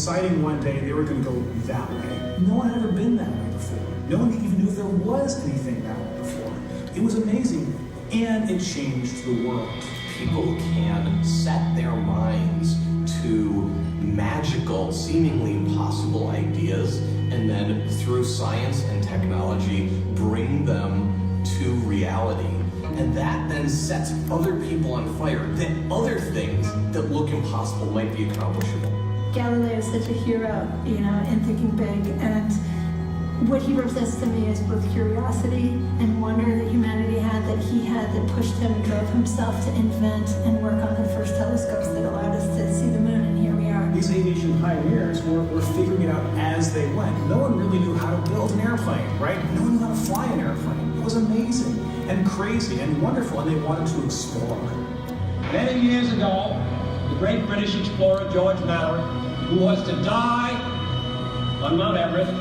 deciding one day they were going to go that way. No one had ever been that way before. No one even knew if there was anything that way before. It was amazing, and it changed the world. People can set their minds to magical, seemingly impossible ideas, and then through science and technology, bring them to reality. And that then sets other people on fire, that other things that look impossible might be accomplishable. Galileo is such a hero, in thinking big, and what he represents to me is both curiosity and wonder that humanity had, that pushed him and drove himself to invent and work on the first telescopes that allowed us to see the moon, and here we are. These aviation pioneers were figuring it out as they went. No one really knew how to build an airplane, right? No one knew how to fly an airplane. It was amazing and crazy and wonderful, and they wanted to explore. Many years ago, the great British explorer George Mallory, who was to die on Mount Everest,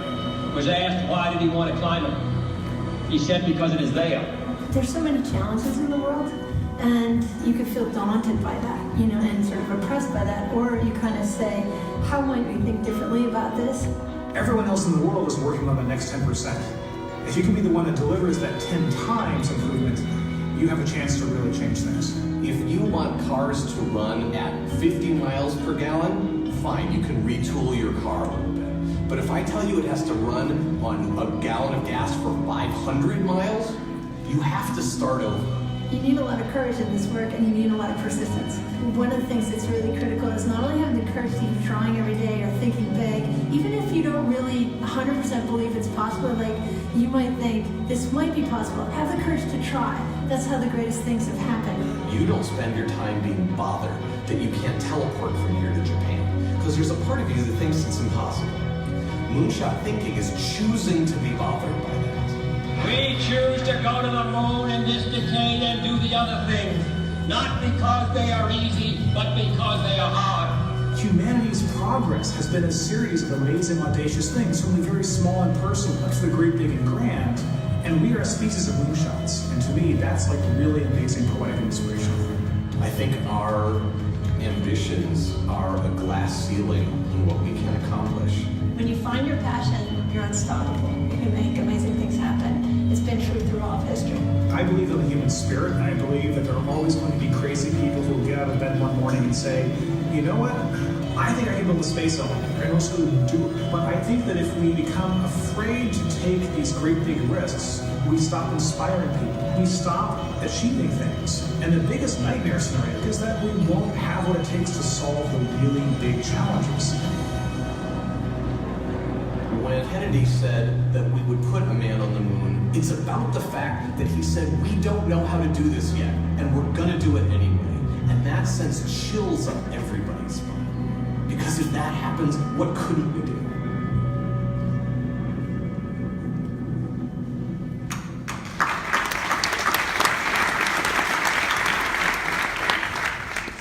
was asked why did he want to climb it. He said, because it is there. There's so many challenges in the world, and you can feel daunted by that, and sort of oppressed by that, or you kind of say, how might we think differently about this? Everyone else in the world is working on the next 10%. If you can be the one that delivers that 10 times improvement, you have a chance to really change things. If you want cars to run at 50 miles per gallon, fine, you can retool your car a little bit. But if I tell you it has to run on a gallon of gas for 500 miles, you have to start over. You need a lot of courage in this work, and you need a lot of persistence. One of the things that's really critical is not only having the courage to keep trying every day or thinking big, even if you don't really 100% believe it's possible, like you might think, this might be possible, have the courage to try. That's how the greatest things have happened. You don't spend your time being bothered that you can't teleport from here to Japan, because there's a part of you that thinks it's impossible. Moonshot thinking is choosing to be bothered by that. We choose to go to the moon in this decade and do the other things, not because they are easy, but because they are hard. Humanity's progress has been a series of amazing, audacious things, from the very small and personal up to the great, big, and grand. And we are a species of moonshots. And to me, that's like really amazing, poetic, and inspirational. I think our ambitions are a glass ceiling in what we can accomplish. When you find your passion, you're unstoppable. You can make amazing things happen. It's been true through all of history. I believe in the human spirit, and I believe that there are always going to be crazy people who will get out of bed one morning and say, you know what? I think I can build a space element. I know who to do it. But I think that if we become afraid to take these great big risks, we stop inspiring people. We stop achieving things. And the biggest nightmare scenario is that we won't have what it takes to solve the really big challenges. When Kennedy said that we would put a man on the moon, it's about the fact that he said, we don't know how to do this yet, and we're gonna do it anyway. And that sense chills up everybody's spine. Because if that happens, what couldn't we do?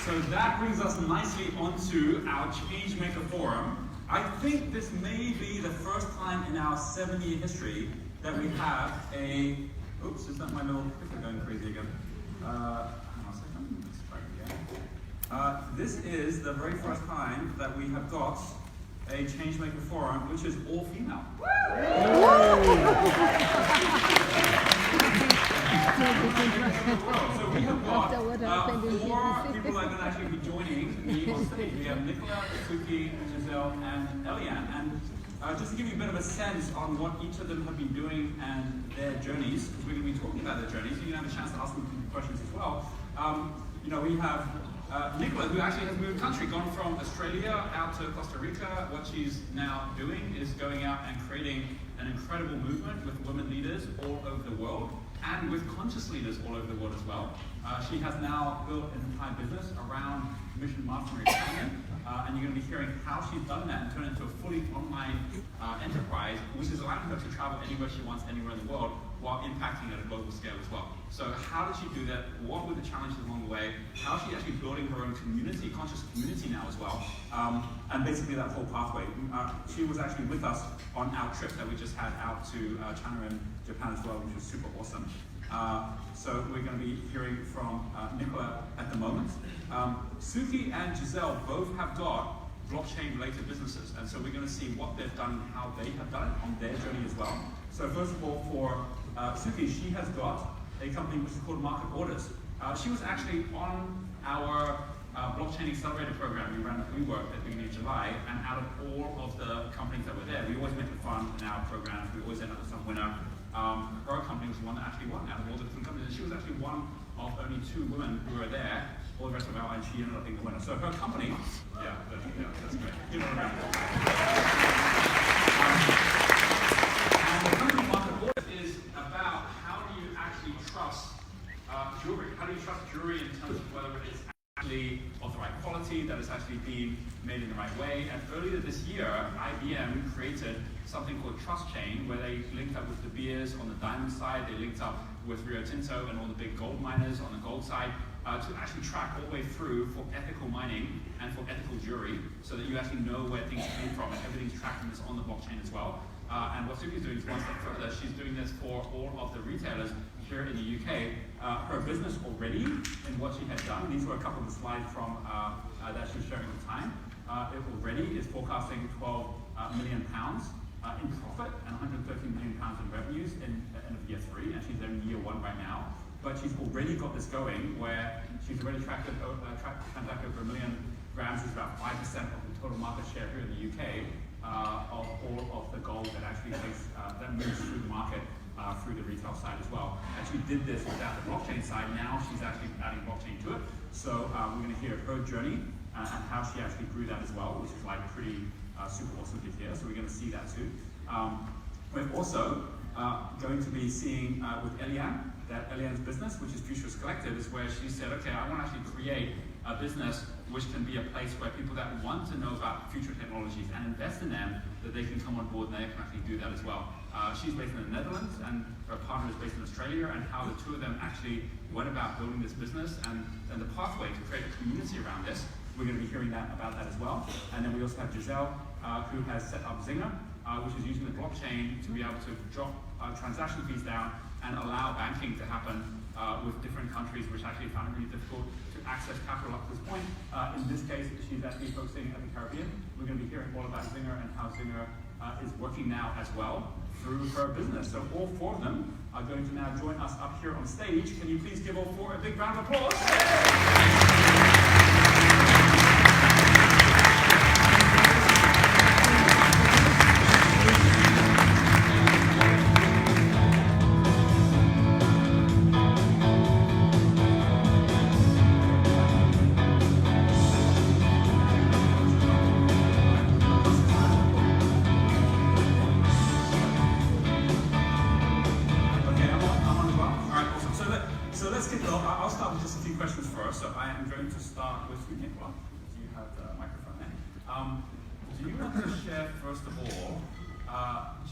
So that brings us nicely onto our Changemaker Forum. I think this may be the first time in our 7-year history that we have a... Oops, is that my little clicker going crazy again? Hang on a second. Let's try it again. This is the very first time that we have got a Changemaker Forum, which is all female. So we have got 4 people that are going to actually be joining me on stage. We have Nicola, Suki, Giselle, and Eliane. And just to give you a bit of a sense on what each of them have been doing and their journeys, because we're going to be talking about their journeys, so you can have a chance to ask them questions as well. We have Nicola, who actually has moved country, gone from Australia out to Costa Rica. What she's now doing is going out and creating an incredible movement with women leaders all over the world, and with conscious leaders all over the world as well. She has now built an entire business around mission mastery training, and you're going to be hearing how she's done that and turned it into a fully online enterprise, which is allowing her to travel anywhere she wants, anywhere in the world, while impacting at a global scale as well. So how did she do that? What were the challenges along the way? How is she actually building her own community, conscious community now as well? And basically that whole pathway. She was actually with us on our trip that we just had out to China and Japan as well, which was super awesome. So we're going to be hearing from Nicola at the moment. Suki and Giselle both have got blockchain-related businesses. And so we're going to see what they've done and how they have done it on their journey as well. So first of all, for Suki, she has got a company which is called Market Orders. She was actually on our blockchain accelerator program we ran at WeWork at the beginning of July, and out of all of the companies that were there, we always make it fun in our programs, we always end up with some winner. Her company was the one that actually won out of all the different companies, and she was actually one of only 2 women who were there. All the rest of our, and she ended up being the winner. So her company, that's great. You know what I mean? And the company Market Orders is about how do you actually trust jewelry? How do you trust jewelry in terms of whether it's actually of the right quality, that it's actually being made in the right way? And earlier this year, IBM created something called Trust Chain, where they linked up with De Beers on the diamond side, they linked up with Rio Tinto and all the big gold miners on the gold side, to actually track all the way through for ethical mining and for ethical jewelry, so that you actually know where things came from and everything's tracking this on the blockchain as well. And what Suki's doing is one step further. She's doing this for all of the retailers here in the UK. Her business already, in what she had done, these were a couple of the slides from that she was showing at the time, it already is forecasting £12 million in profit and £113 million in revenues in the end of year 3, and she's in year 1 right now. But she's already got this going where she's already transacted over 1 million grams, which is about 5% of the total market share here in the UK of all of the gold that actually takes, that moves through the market through the retail side as well. And she did this without the blockchain side. Now she's actually adding blockchain to it. So we're going to hear her journey and how she actually grew that as well, which is like pretty super awesome to hear. So we're going to see that too. We're also going to be seeing with Eliane, that Eliane's business, which is Futurist Collective, is where she said, okay, I want to actually create a business which can be a place where people that want to know about future technologies and invest in them, that they can come on board and they can actually do that as well. She's based in the Netherlands and her partner is based in Australia, and how the 2 of them actually went about building this business and the pathway to create a community around this. We're going to be hearing about that as well. And then we also have Giselle, who has set up Zinger, which is using the blockchain to be able to drop transaction fees down and allow banking to happen with different countries, which actually found it really difficult to access capital up to this point. In this case, she's actually focusing at the Caribbean. We're going to be hearing all about Zinger and how Zinger is working now as well through her business. So all 4 of them are going to now join us up here on stage. Can you please give all 4 a big round of applause?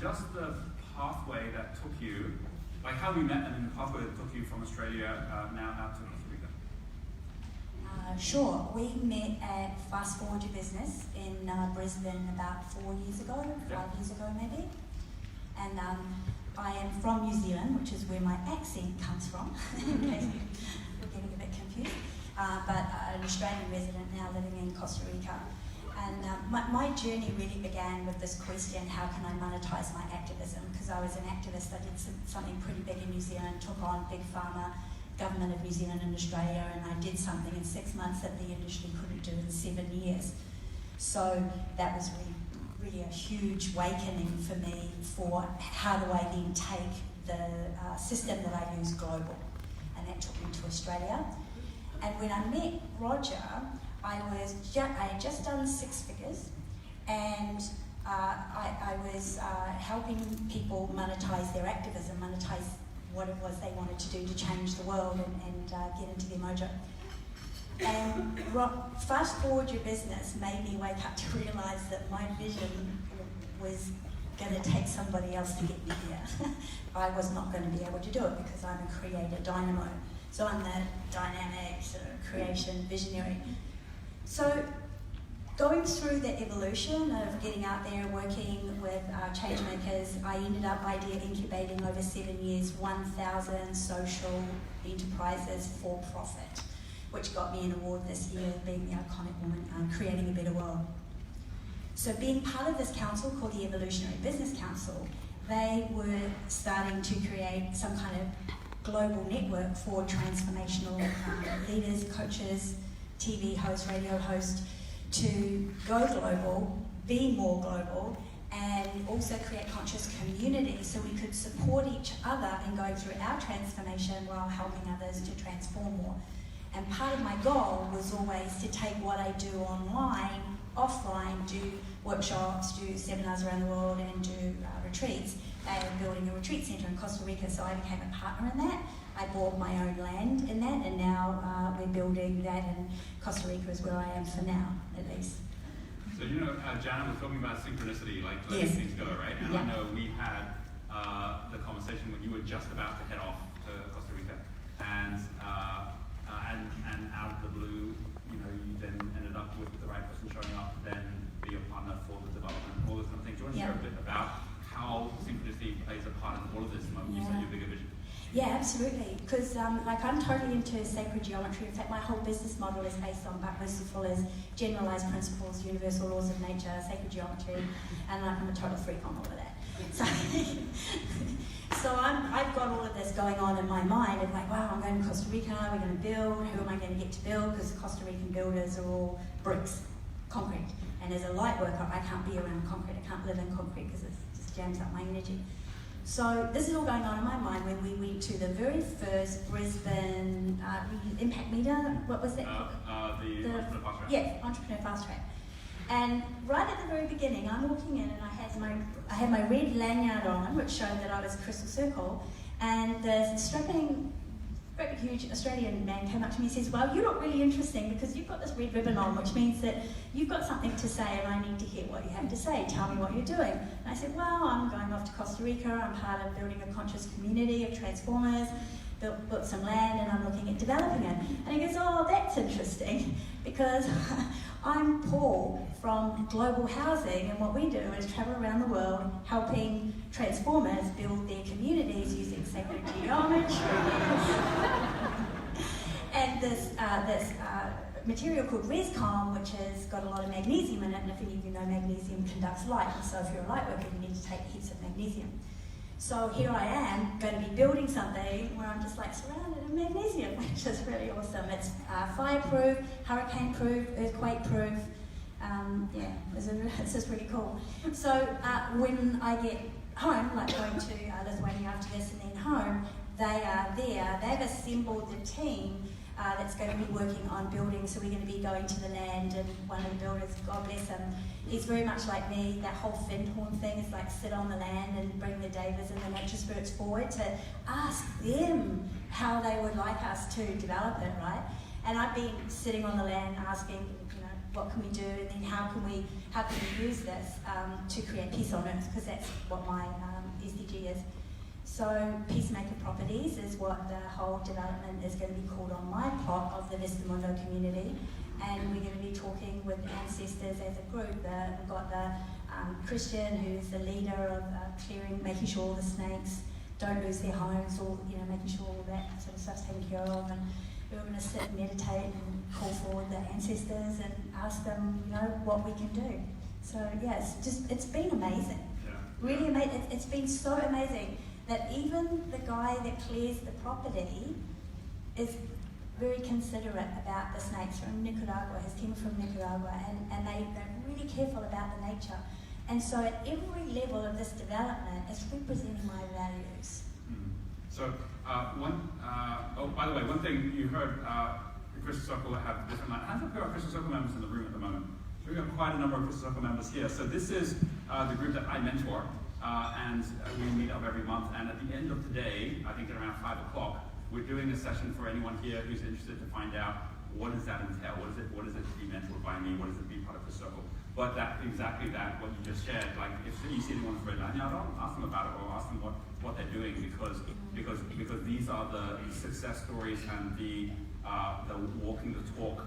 Just the pathway that took you, like how we met and then the pathway that took you from Australia now out to Costa Rica. Sure. We met at Fast Forward Your Business in Brisbane about 4 years ago, 5 years ago maybe. And I am from New Zealand, which is where my accent comes from, in case you're getting a bit confused. But an Australian resident now living in Costa Rica. And my journey really began with this question, how can I monetize my activism? Because I was an activist, I did something pretty big in New Zealand, took on Big Pharma, Government of New Zealand and Australia, and I did something in 6 months that the industry couldn't do in 7 years. So that was really a huge awakening for me for how do I then take the system that I use global. And that took me to Australia. And when I met Roger, I had just done 6 figures, and I was helping people monetize their activism, monetize what it was they wanted to do to change the world and get into their mojo. And Fast Forward Your Business made me wake up to realize that my vision was going to take somebody else to get me there. I was not going to be able to do it because I'm a creator dynamo. So I'm the dynamic sort of creation visionary. So going through the evolution of getting out there, working with change makers, I ended up idea incubating over 7 years, 1,000 social enterprises for profit, which got me an award this year, being the iconic woman creating a better world. So being part of this council called the Evolutionary Business Council, they were starting to create some kind of global network for transformational leaders, coaches, TV hosts, radio hosts, to go global, be more global, and also create conscious community so we could support each other in going through our transformation while helping others to transform more. And part of my goal was always to take what I do online, offline, do workshops, do seminars around the world, and do retreats. They are building a retreat centre in Costa Rica, so I became a partner in that. I bought my own land in that, and now we're building that, and Costa Rica is where I am for now, at least. So Janet was talking about synchronicity, like letting Yes. things go, right? And Yeah. I know we had the conversation when you were just about to head off to Costa Rica, and out of the blue, you then ended up with the right person showing up, then be a partner for the development, all those kind of things. Do you want to share a bit about how synchronicity plays a part in all of this? You said your bigger vision. Yeah, absolutely. Because I'm totally into sacred geometry. In fact, my whole business model is based on Buckminster Fuller's generalized principles, universal laws of nature, sacred geometry, and I'm a total freak on all of that. So I've got all of this going on in my mind. I'm like, wow, I'm going to Costa Rica. We're going to build. Who am I going to get to build? Because Costa Rican builders are all bricks, concrete. And as a light worker, I can't be around concrete. I can't live in concrete because it just jams up my energy. So this is all going on in my mind when we went to the very first Brisbane Impact Meter. What was that? The Entrepreneur Fast Track. Yeah, Entrepreneur Fast Track. And right at the very beginning, I'm walking in and I had my red lanyard on, which showed that I was Crystal Circle. And the strapping, very huge Australian man came up to me and says, well, you look really interesting because you've got this red ribbon on, which means that you've got something to say and I need to hear what you have to say. Tell me what you're doing. And I said, well, I'm going off to Costa Rica. I'm part of building a conscious community of transformers, built some land, and I'm looking at developing it. And he goes, oh, that's interesting because I'm Paul from Global Housing, and what we do is travel around the world helping transformers build their communities using sacred geometry. And this material called ResCom, which has got a lot of magnesium in it, and if any of you know, magnesium conducts light, and so if you're a light worker, you need to take heaps of magnesium. So here I am, going to be building something where I'm just like surrounded in magnesium, which is really awesome. It's fireproof, hurricane-proof, earthquake-proof. It's just really cool. So when I get home, like going to Lithuania after this and then home, they are there. They've assembled the team that's going to be working on building. So we're going to be going to the land, and one of the builders, God bless him, he's very much like me. That whole Findhorn thing is like sit on the land and bring the Davids and the nature spirits forward to ask them how they would like us to develop it, right? And I've been sitting on the land asking, what can we do, and then how can we use this to create peace on earth, because that's what my SDG is. So Peacemaker Properties is what the whole development is going to be called on my plot of the Vestamundo community, and we're going to be talking with ancestors as a group. We've got the Christian, who's the leader of clearing, making sure all the snakes don't lose their homes, or making sure all that sort of stuff's taken care of. And we're going to sit and meditate and call forward the ancestors and ask them, what we can do. So yeah, it's been amazing. Yeah. Really amazing. It's been so amazing that even the guy that clears the property is very considerate about the snakes from Nicaragua, his team from Nicaragua, and they're really careful about the nature. And so at every level of this development, it's representing my values. So, by the way, one thing you heard, the Crystal Circle have different lines. Hands up, who are Crystal Circle members in the room at the moment? So we have quite a number of Crystal Circle members here. So this is the group that I mentor, and we meet up every month. And at the end of today, I think at around 5 o'clock, we're doing a session for anyone here who's interested to find out what does that entail? What is it to be mentored by me? What does it be part of the circle? But exactly that, what you just shared, like if you see anyone with a red lanyard on, ask them about it, or ask them what they're doing, because these are the success stories and the walking the talk,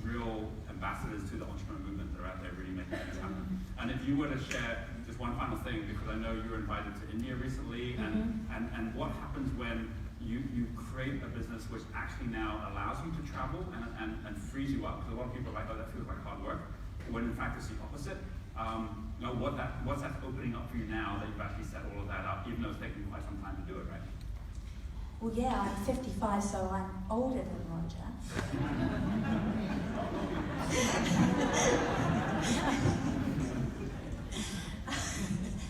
real ambassadors to the entrepreneur movement that are out there really making things happen. And if you were to share just one final thing, because I know you were invited to India recently, and what happens when you create a business which actually now allows you to travel and frees you up, because a lot of people are like, oh, that feels like hard work. when in fact it's the opposite. What's that opening up for you now that you've actually set all of that up, even though it's taken quite some time to do it, right? Well, yeah, I'm 55, so I'm older than Roger.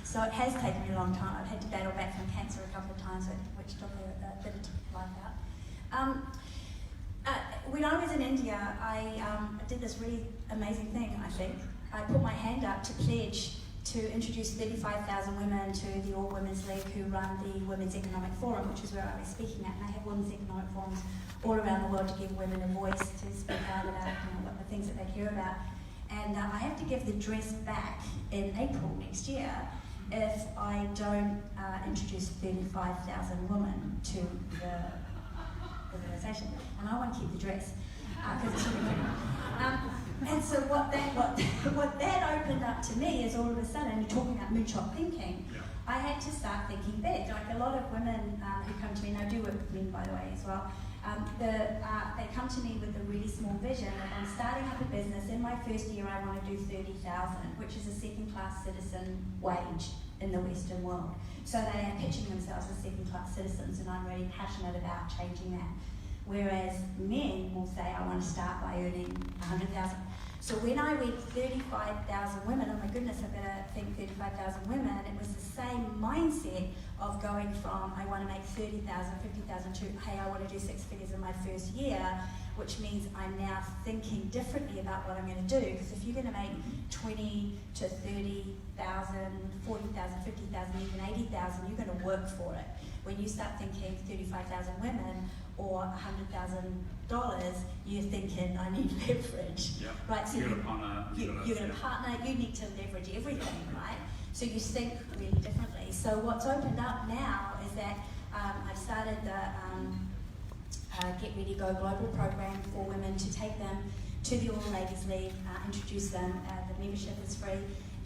So it has taken me a long time. I've had to battle back from cancer a couple of times, which took a bit of life out. When I was in India, I did this really amazing thing, I think. I put my hand up to pledge to introduce 35,000 women to the All Women's League, who run the Women's Economic Forum, which is where I was speaking at. And they have women's economic forums all around the world to give women a voice to speak out about what the things that they care about. And I have to give the dress back in April next year if I don't introduce 35,000 women to the organisation. And I want to keep the dress because it's really good. And so what that opened up to me is all of a sudden, you're talking about moonshot thinking, I had to start thinking big. Like a lot of women who come to me, and I do work with men by the way as well, they come to me with a really small vision that I'm starting up a business. In my first year I want to do 30,000, which is a second-class citizen wage in the Western world. So they are pitching themselves as second-class citizens, and I'm really passionate about changing that. Whereas men will say, I want to start by earning 100,000. So when I went 35,000 women, oh my goodness, I better think 35,000 women, it was the same mindset of going from, I want to make 30,000, 50,000 to, hey, I want to do 6 figures in my first year, which means I'm now thinking differently about what I'm going to do. Because if you're going to make 20 to 30,000, 40,000, 50,000, even 80,000, you're going to work for it. When you start thinking 35,000 women or $100,000, you're thinking, I need leverage. Yeah. Right? So you're going to partner, you need to leverage everything, right? So you think really differently. So what's opened up now is that I've started the Get Ready Go Global program for women to take them to the All Ladies League, introduce them. The membership is free.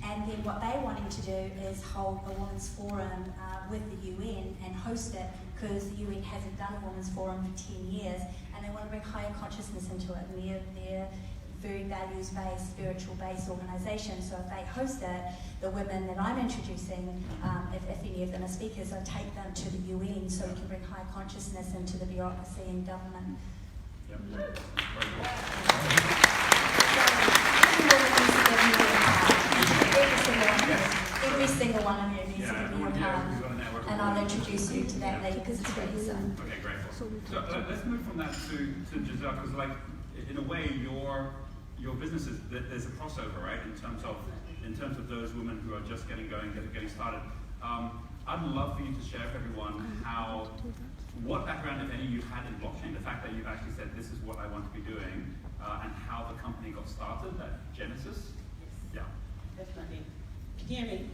And then what they're wanting to do is hold a women's forum with the UN and host it, because the UN hasn't done a women's forum for 10 years, and they want to bring higher consciousness into it. And they're very values-based, spiritual-based organisation. So if they host it, the women that I'm introducing, if any of them are speakers, I take them to the UN so we can bring higher consciousness into the bureaucracy and government. Yep. Every single one of you needs to give me a part, and I'll introduce you to that lady because it's really fun. Okay, great. So let's move from that to Giselle, because like in a way your business is, there's a crossover, right? In terms of those women who are just getting going, getting started. I'd love for you to share with everyone what background, if any, you've had in blockchain. The fact that you've actually said this is what I want to be doing, and how the company got started, that Genesis. Yes. Yeah. Definitely. Can you hear me?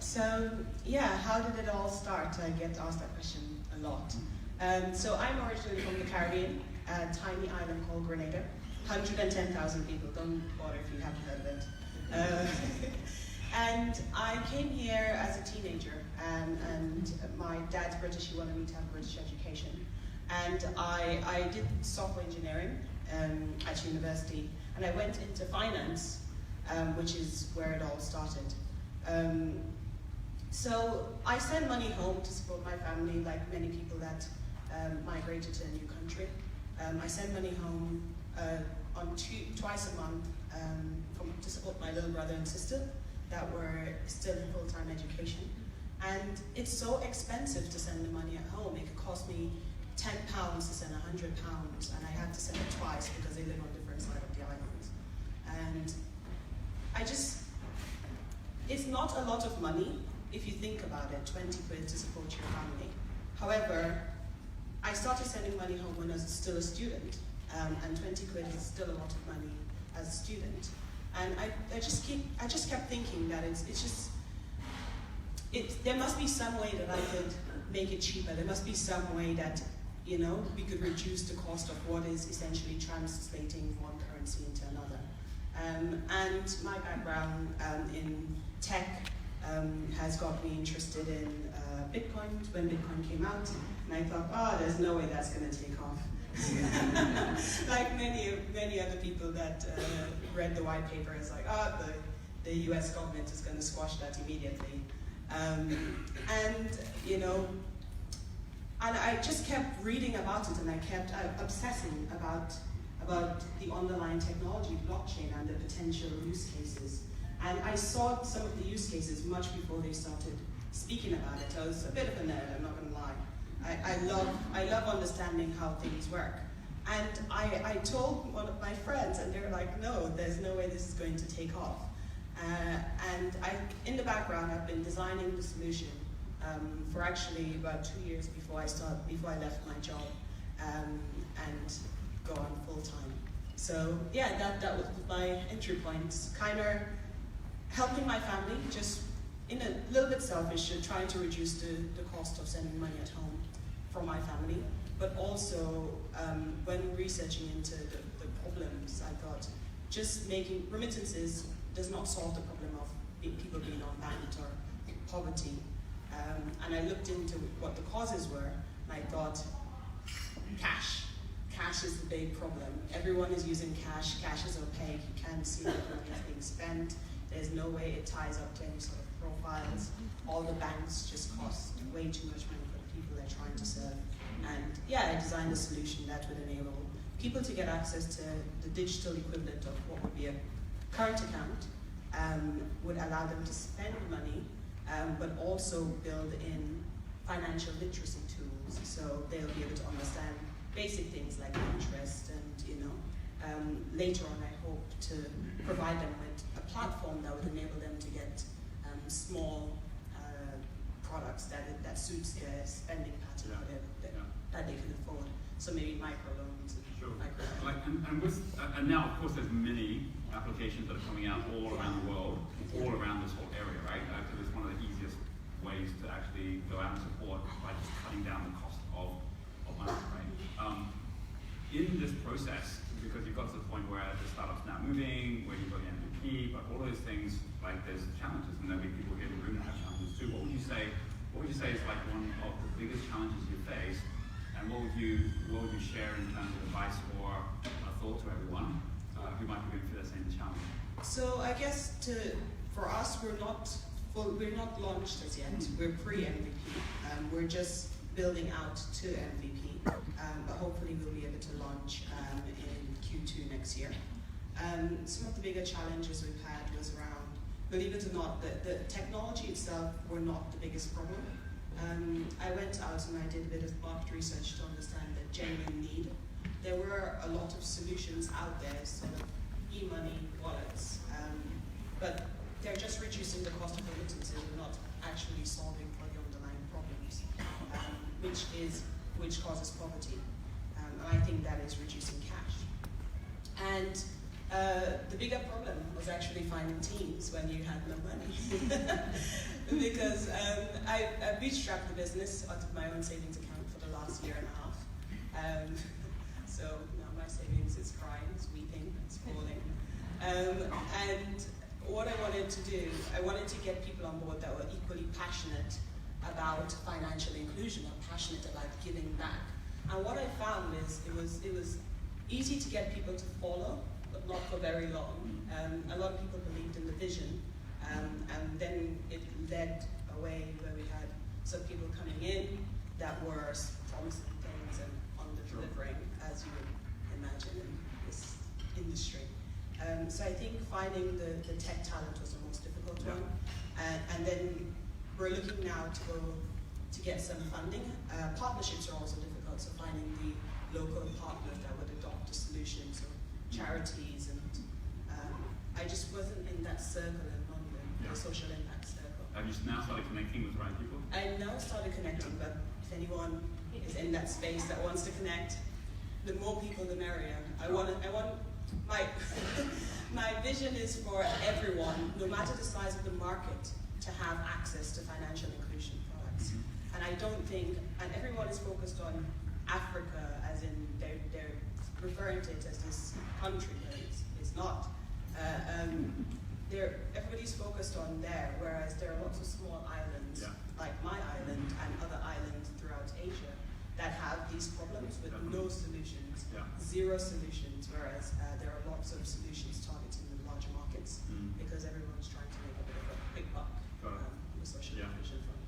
So, yeah, how did it all start? I get asked that question a lot. So I'm originally from the Caribbean, a tiny island called Grenada. 110,000 people, don't bother if you haven't heard of it. And I came here as a teenager, and my dad's British, he wanted me to have a British education. And I did software engineering at university, and I went into finance, which is where it all started. So I send money home to support my family, like many people that migrated to a new country. I send money home twice a month to support my little brother and sister that were still in full-time education. And it's so expensive to send the money at home. It could cost me £10 to send £100, and I had to send it twice because they live on different sides of the islands. And it's not a lot of money if you think about it, 20 quid to support your family. However, I started sending money home when I was still a student, and 20 quid is still a lot of money as a student. And I just kept thinking that there must be some way that I could make it cheaper. There must be some way that, we could reduce the cost of what is essentially translating one currency into another. And my background in tech has got me interested in Bitcoin when Bitcoin came out. And I thought, there's no way that's going to take off. Like many other people that read the white paper, it's like, the US government is going to squash that immediately. And I just kept reading about it, and I kept obsessing about the underlying technology, blockchain, and the potential use cases. And I saw some of the use cases much before they started speaking about it. I was a bit of a nerd, I'm not going to lie. I love understanding how things work. And I told one of my friends, and they were like, no, there's no way this is going to take off. And in the background, I've been designing the solution for actually about 2 years before I left my job and go on full time. So yeah, that was my entry point. Kind of helping my family, just in a little bit selfish, trying to reduce the cost of sending money at home from my family. But also, when researching into the problems, I thought just making remittances does not solve the problem of people being unbanked or poverty. And I looked into what the causes were, and I thought, cash. Cash is the big problem. Everyone is using cash. Cash is opaque. You can't see what money is being spent. There's no way it ties up to any sort of profiles. All the banks just cost way too much money for the people they're trying to serve. And yeah, I designed a solution that would enable people to get access to the digital equivalent of what would be a current account, would allow them to spend money, but also build in financial literacy tools, so they'll be able to understand basic things like interest, and later on I hope to provide them with a platform that would enable them to get small products that suits their spending pattern, that they can afford. So maybe microloans. Sure. And now, of course, there's many applications that are coming out all around the world, all around this whole area, right? Because it's one of the easiest ways to actually go out and support by just cutting down the cost of money, right? In this process, because you've got to the point where the startup's now moving, where you've got the MVP, but all those things, like there's challenges, and there'll be people here in the room that have challenges too. What would you say is like one of the biggest challenges you face, and what would you share in terms of advice or a thought to everyone who might be going through the same challenge? So I guess for us, we're not launched as yet. We're pre-MVP. We're just building out to MVP, but hopefully we'll be able to launch in Q2 next year. Some of the bigger challenges we've had was around, believe it or not, the technology itself were not the biggest problem. I went out and I did a bit of market research to understand the genuine need. There were a lot of solutions out there, sort of e-money wallets, but they're just reducing the cost of remittances and not actually solving for the underlying problems, which causes poverty. And I think that is reducing cash. And the bigger problem was actually finding teams when you had no money. Because I bootstrapped the business out of my own savings account for the last year and a half. So now my savings is crying, it's weeping, it's falling. And what I wanted to do, I wanted to get people on board that were equally passionate about financial inclusion, or passionate about giving back. And what I found is it was easy to get people to follow, but not for very long. A lot of people believed in the vision, and then it led a way where we had some people coming in that were promising things and under-delivering, as you would imagine in this industry. So I think finding the tech talent was the most difficult one. And then we're looking now to get some funding. Partnerships are also difficult, so finding the local partners that would adopt the solution, so charities, and I just wasn't in that circle in London, the social impact circle. Have you now started connecting with the right people? I now started connecting, but if anyone is in that space that wants to connect, the more people the merrier. I want my vision is for everyone, no matter the size of the market, to have access to financial inclusion products. And I don't think, and everyone is focused on Africa, as in they're referring to it as this country, but it's not. Everybody's focused on there, whereas there are lots of small islands, like my island and other islands throughout Asia, that have these problems with Definitely. no solutions, Yeah. zero solutions, whereas there are lots of solutions targeting the larger markets because everyone's trying to make a bit of a quick buck with social inclusion front.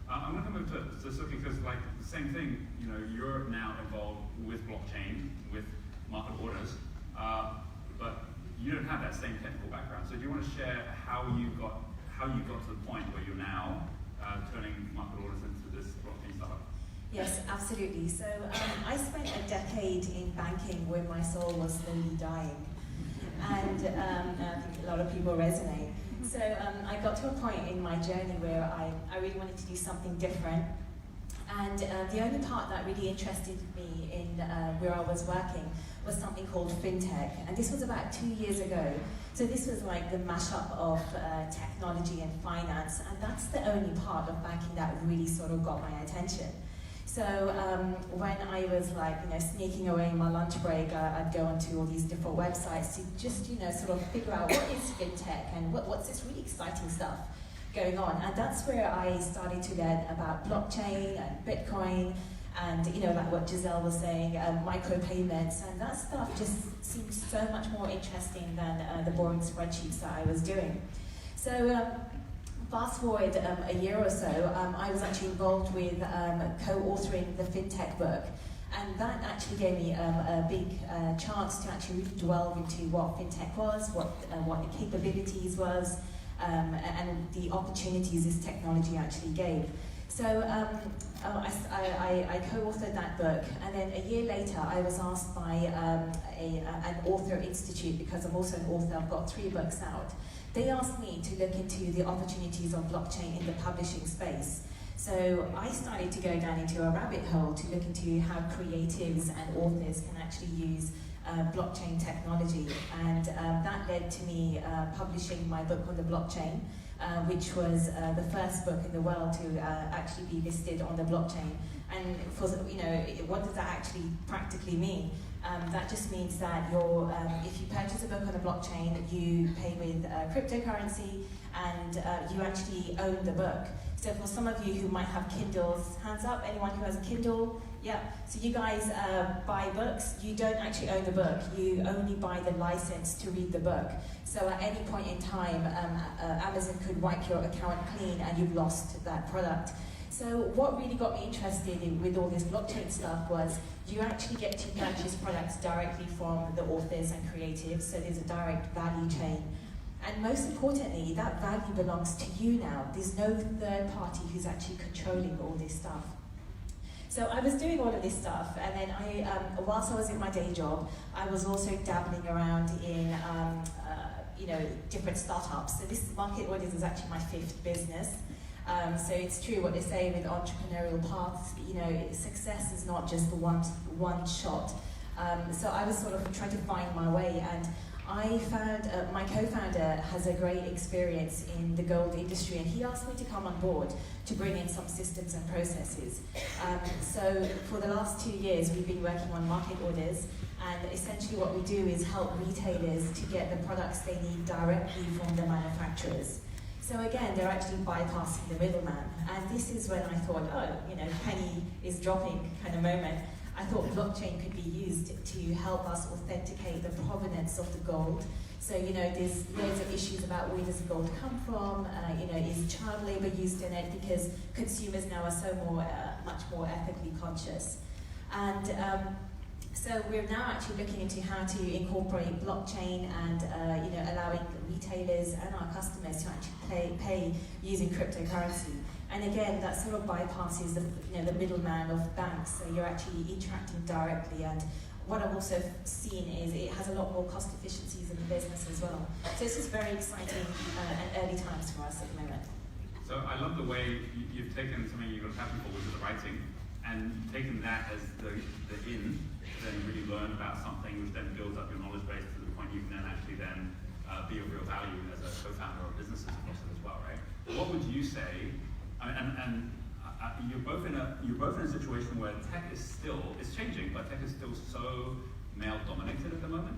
I'm going to move to Suki because, like, the same thing. You know, you're now involved with blockchain, with market orders, but you don't have that same technical background. So, do you want to share how you got to the point where you're now turning market orders into this blockchain startup? Yes, absolutely. So I spent a decade in banking where my soul was slowly dying, and I think a lot of people resonate. So I got to a point in my journey where I really wanted to do something different, and the only part that really interested me in where I was working was something called fintech, and this was about 2 years ago. So this was like the mashup of technology and finance, and that's the only part of banking that really sort of got my attention. So when I was like, sneaking away in my lunch break, I'd go onto all these different websites to just, sort of figure out what is fintech and what's this really exciting stuff going on. And that's where I started to learn about blockchain and Bitcoin and, like what Giselle was saying, micropayments, and that stuff just seemed so much more interesting than the boring spreadsheets that I was doing. So fast forward a year or so, I was actually involved with co-authoring the FinTech book, and that actually gave me a big chance to actually really delve into what FinTech was, what the capabilities was, and the opportunities this technology actually gave. So I co-authored that book, and then a year later I was asked by an author institute, because I'm also an author, I've got 3 books out. They asked me to look into the opportunities of blockchain in the publishing space. So I started to go down into a rabbit hole to look into how creatives and authors can actually use blockchain technology. And that led to me publishing my book on the blockchain, which was the first book in the world to actually be listed on the blockchain. And for, what does that actually practically mean? That just means that if you purchase a book on the blockchain, you pay with cryptocurrency, and you actually own the book. So for some of you who might have Kindles, hands up, anyone who has a Kindle? Yeah, so you guys buy books, you don't actually own the book, you only buy the license to read the book. So at any point in time, Amazon could wipe your account clean and you've lost that product. So what really got me interested with all this blockchain stuff was you actually get to purchase products directly from the authors and creatives, so there's a direct value chain. And most importantly, that value belongs to you now. There's no third party who's actually controlling all this stuff. So I was doing all of this stuff, and then whilst I was in my day job, I was also dabbling around in different startups. So this Market Orders is actually my 5th business. So it's true what they say with entrepreneurial paths, success is not just the one shot. So I was sort of trying to find my way, and I found my co-founder has a great experience in the gold industry, and he asked me to come on board to bring in some systems and processes. So for the last 2 years, we've been working on Market Orders, and essentially what we do is help retailers to get the products they need directly from the manufacturers. So again, they're actually bypassing the middleman. And this is when I thought, penny is dropping kind of moment. I thought blockchain could be used to help us authenticate the provenance of the gold. So, there's loads of issues about where does the gold come from, is child labor used in it, because consumers now are so much more ethically conscious. And so we're now actually looking into how to incorporate blockchain and allowing retailers and our customers to actually pay using cryptocurrency. And again, that sort of bypasses the middleman of banks. So you're actually interacting directly. And what I've also seen is it has a lot more cost efficiencies in the business as well. So this is very exciting and early times for us at the moment. So I love the way you've taken something you've got a passion for, which is the writing, and taken that as the in, then really learn about something, which then builds up your knowledge base to the point you can then actually be of real value as a co-founder of businesses across it as well, right? What would you say? You're both in a situation where tech is changing, but tech is still so male dominated at the moment.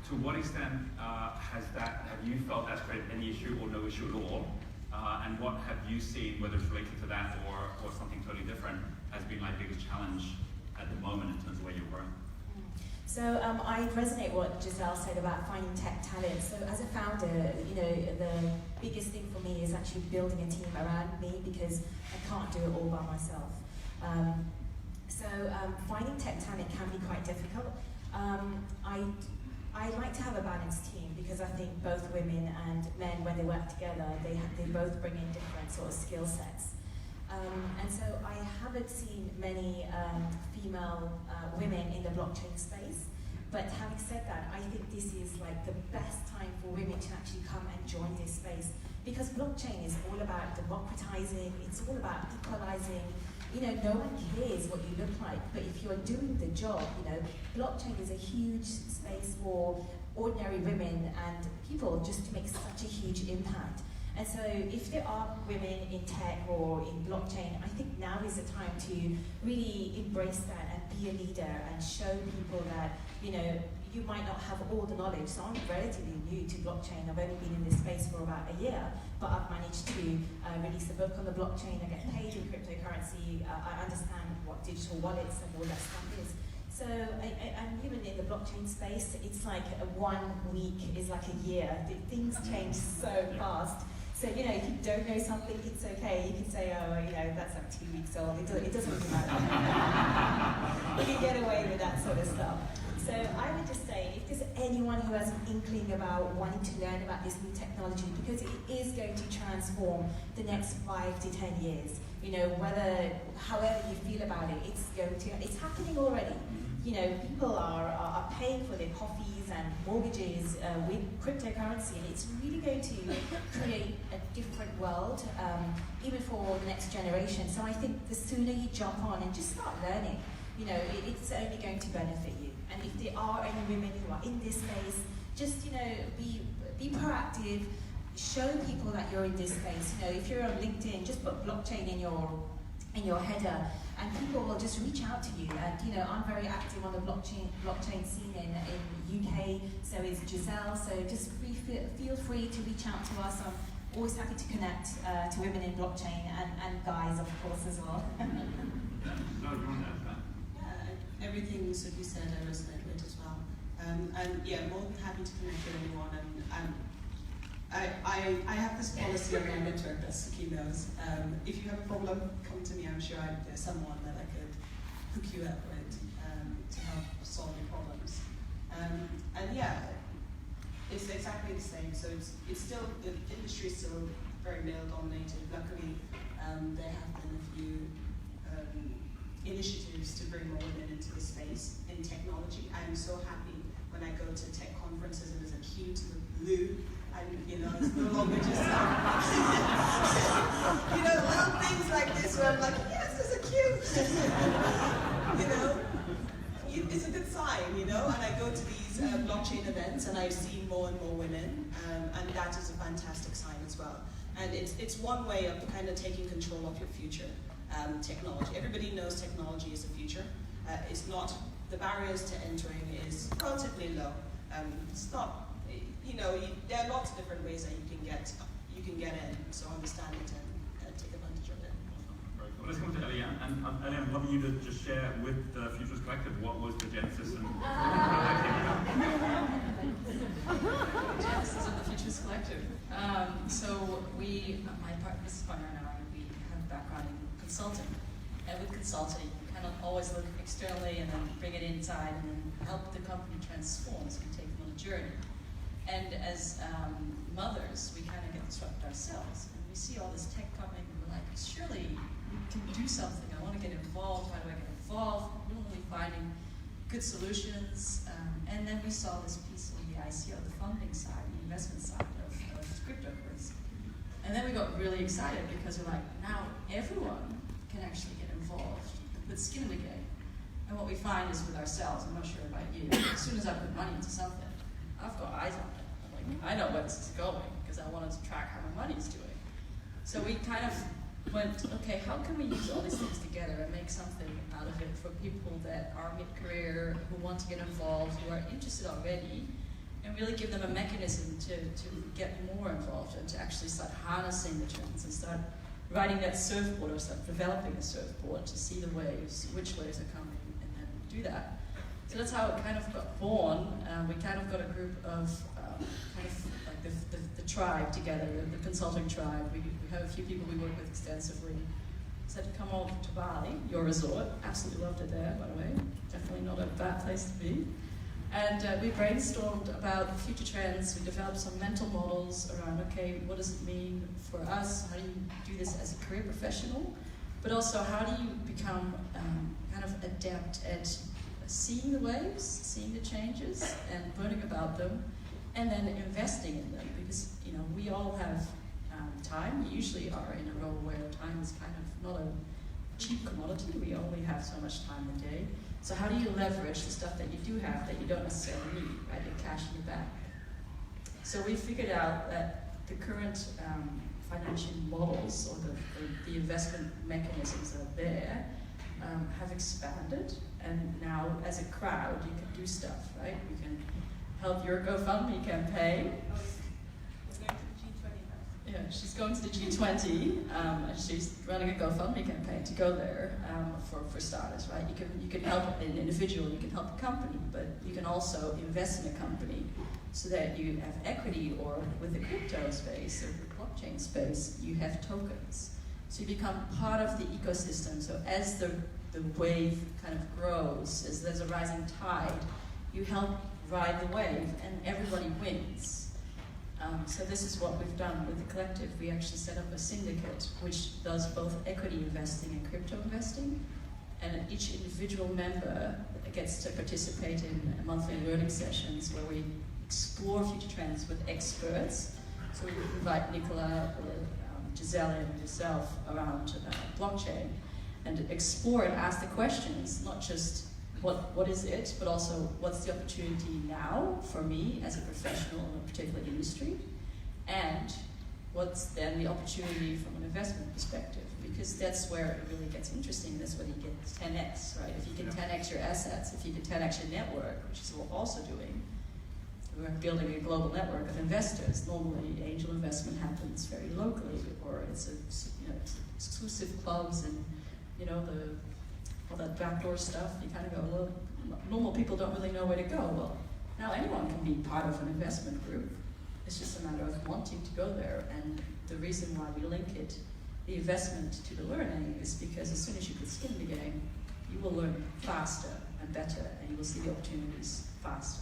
To what extent have you felt that's created any issue or no issue at all and what have you seen, whether it's related to that or something totally different, has been like biggest challenge at the moment in terms of where you're growing? So I resonate what Giselle said about finding tech talent. So as a founder, you know, the biggest thing for me is actually building a team around me, because I can't do it all by myself. Finding tech talent can be quite difficult. I like to have a balanced team, because I think both women and men, when they work together, they both bring in different sort of skill sets. And so I haven't seen many female women in the blockchain space, but having said that, I think this is like the best time for women to actually come and join this space, because blockchain is all about democratizing, it's all about equalizing. You know, no one cares what you look like, but if you're doing the job, you know, blockchain is a huge space for ordinary women and people just to make such a huge impact. And so if there are women in tech or in blockchain, I think now is the time to really embrace that and be a leader and show people that, you know, you might not have all the knowledge. So I'm relatively new to blockchain. I've only been in this space for about a year, but I've managed to release a book on the blockchain. I get paid in cryptocurrency. I understand what digital wallets and all that stuff is. So I'm even in the blockchain space. It's like 1 week is like a year. Things change so fast. So, you know, if you don't know something, it's okay. You can say, oh, you know, that's like 2 weeks old. It doesn't really matter. You can get away with that sort of stuff. So I would just say, if there's anyone who has an inkling about wanting to learn about this new technology, because it is going to transform the next 5 to 10 years, you know, however you feel about it, it's happening already. You know, people are paying for their coffees and mortgages with cryptocurrency, and it's really going to create a different world, even for the next generation. So I think the sooner you jump on and just start learning, you know, it's only going to benefit you. And if there are any women who are in this space, just, you know, be proactive, show people that you're in this space. You know, if you're on LinkedIn, just put blockchain in your header, and people will just reach out to you. And, you know, I'm very active on the blockchain scene in UK, so is Giselle, so just feel free to reach out to us. I'm always happy to connect to women in blockchain, and guys, of course, as well. Everything Suki said I resonate with as well. And yeah, more than happy to connect with anyone. And I have this policy on my network that Suki knows. If you have a problem, come to me. I'm sure there's someone that I could hook you up with to help solve your problems. And yeah, it's exactly the same. So it's still, the industry is still very male dominated. Luckily, there have been a few initiatives to bring more women into the space in technology. I'm so happy when I go to tech conferences and there's a queue to the blue, and you know, it's no longer just you know, little things like this where I'm like, yes, there's a queue. You know, it's a good sign, you know. And I go to these blockchain events and I see more and more women, and that is a fantastic sign as well. And it's one way of kind of taking control of your future. Technology. Everybody knows technology is the future. It's not, the barriers to entering is relatively low. It's not, you know, there are lots of different ways that you can get in. So understand it and take advantage of it. Very cool. Let's come to Eliane. And Eliane, I'd love you to just share with the Futurist Collective what was the genesis and how that came about. Genesis of the Futurist Collective. So my business partner and I, we have a background in consulting. And with consulting, you kind of always look externally and then bring it inside and then help the company transform as we take them on a journey. And as mothers, we kind of get disrupted ourselves. And we see all this tech coming, and we're like, surely we can do something. I want to get involved. How do I get involved? We're not really finding good solutions. And then we saw this piece on the ICO, the funding side, the investment side of cryptocurrency. And then we got really excited because we're like, now everyone can actually get involved and put skin in the game. And what we find is with ourselves, I'm not sure about you, as soon as I put money into something, I've got eyes on it. I'm like, I know where this is going because I wanted to track how my money's doing. So we kind of went, okay, how can we use all these things together and make something out of it for people that are mid-career, who want to get involved, who are interested already, and really give them a mechanism to get more involved and to actually start harnessing the trends and start riding that surfboard or start developing a surfboard to see the waves, which waves are coming, and then do that. So that's how it kind of got born. We kind of got a group of kind of like the tribe together, the consulting tribe. We have a few people we work with extensively. Said to come over to Bali, your resort. Absolutely loved it there, by the way. Definitely not a bad place to be. And we brainstormed about future trends. We developed some mental models around, okay, what does it mean for us? How do you do this as a career professional? But also, how do you become kind of adept at seeing the waves, seeing the changes, and learning about them, and then investing in them? Because, you know, we all have time. You usually are in a role where time is kind of not a cheap commodity. We only have so much time a day. So how do you leverage the stuff that you do have that you don't necessarily need, right? The cash in your bank. So we figured out that the current financial models or the investment mechanisms that are there have expanded, and now as a crowd you can do stuff, right? We can help your GoFundMe campaign. Yeah, she's going to the G20, and she's running a GoFundMe campaign to go there for starters, right? You can help an individual, you can help a company, but you can also invest in a company so that you have equity, or with the crypto space or the blockchain space, you have tokens. So you become part of the ecosystem. So as the wave kind of grows, as there's a rising tide, you help ride the wave, and everybody wins. So this is what we've done with the collective. We actually set up a syndicate which does both equity investing and crypto investing, and each individual member gets to participate in monthly learning sessions where we explore future trends with experts. So we invite Nicola or Giselle and yourself around blockchain and explore and ask the questions, not just what is it, but also what's the opportunity now for me as a professional in a particular industry, and what's then the opportunity from an investment perspective, because that's where it really gets interesting. That's where you get 10x, right? If you can 10x your assets, if you can 10x your network, which is what we're also doing, we're building a global network of investors. Normally, angel investment happens very locally, or it's exclusive clubs and all that backdoor stuff. You kind of go, well, normal people don't really know where to go. Well, now anyone can be part of an investment group. It's just a matter of wanting to go there. And the reason why we link the investment to the learning is because as soon as you put skin in the game, you will learn faster and better, and you will see the opportunities faster.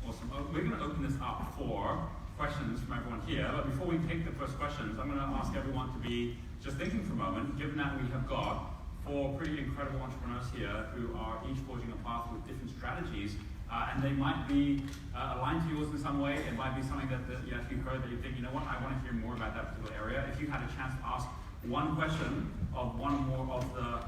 Awesome. We're going to open this up for questions from everyone here. But before we take the first questions, I'm going to ask everyone to be just thinking for a moment, given that we have got 4 pretty incredible entrepreneurs here who are each forging a path with different strategies, and they might be aligned to yours in some way. It might be something that you actually heard that you think, you know what, I want to hear more about that particular area. If you had a chance to ask one question of one or more of the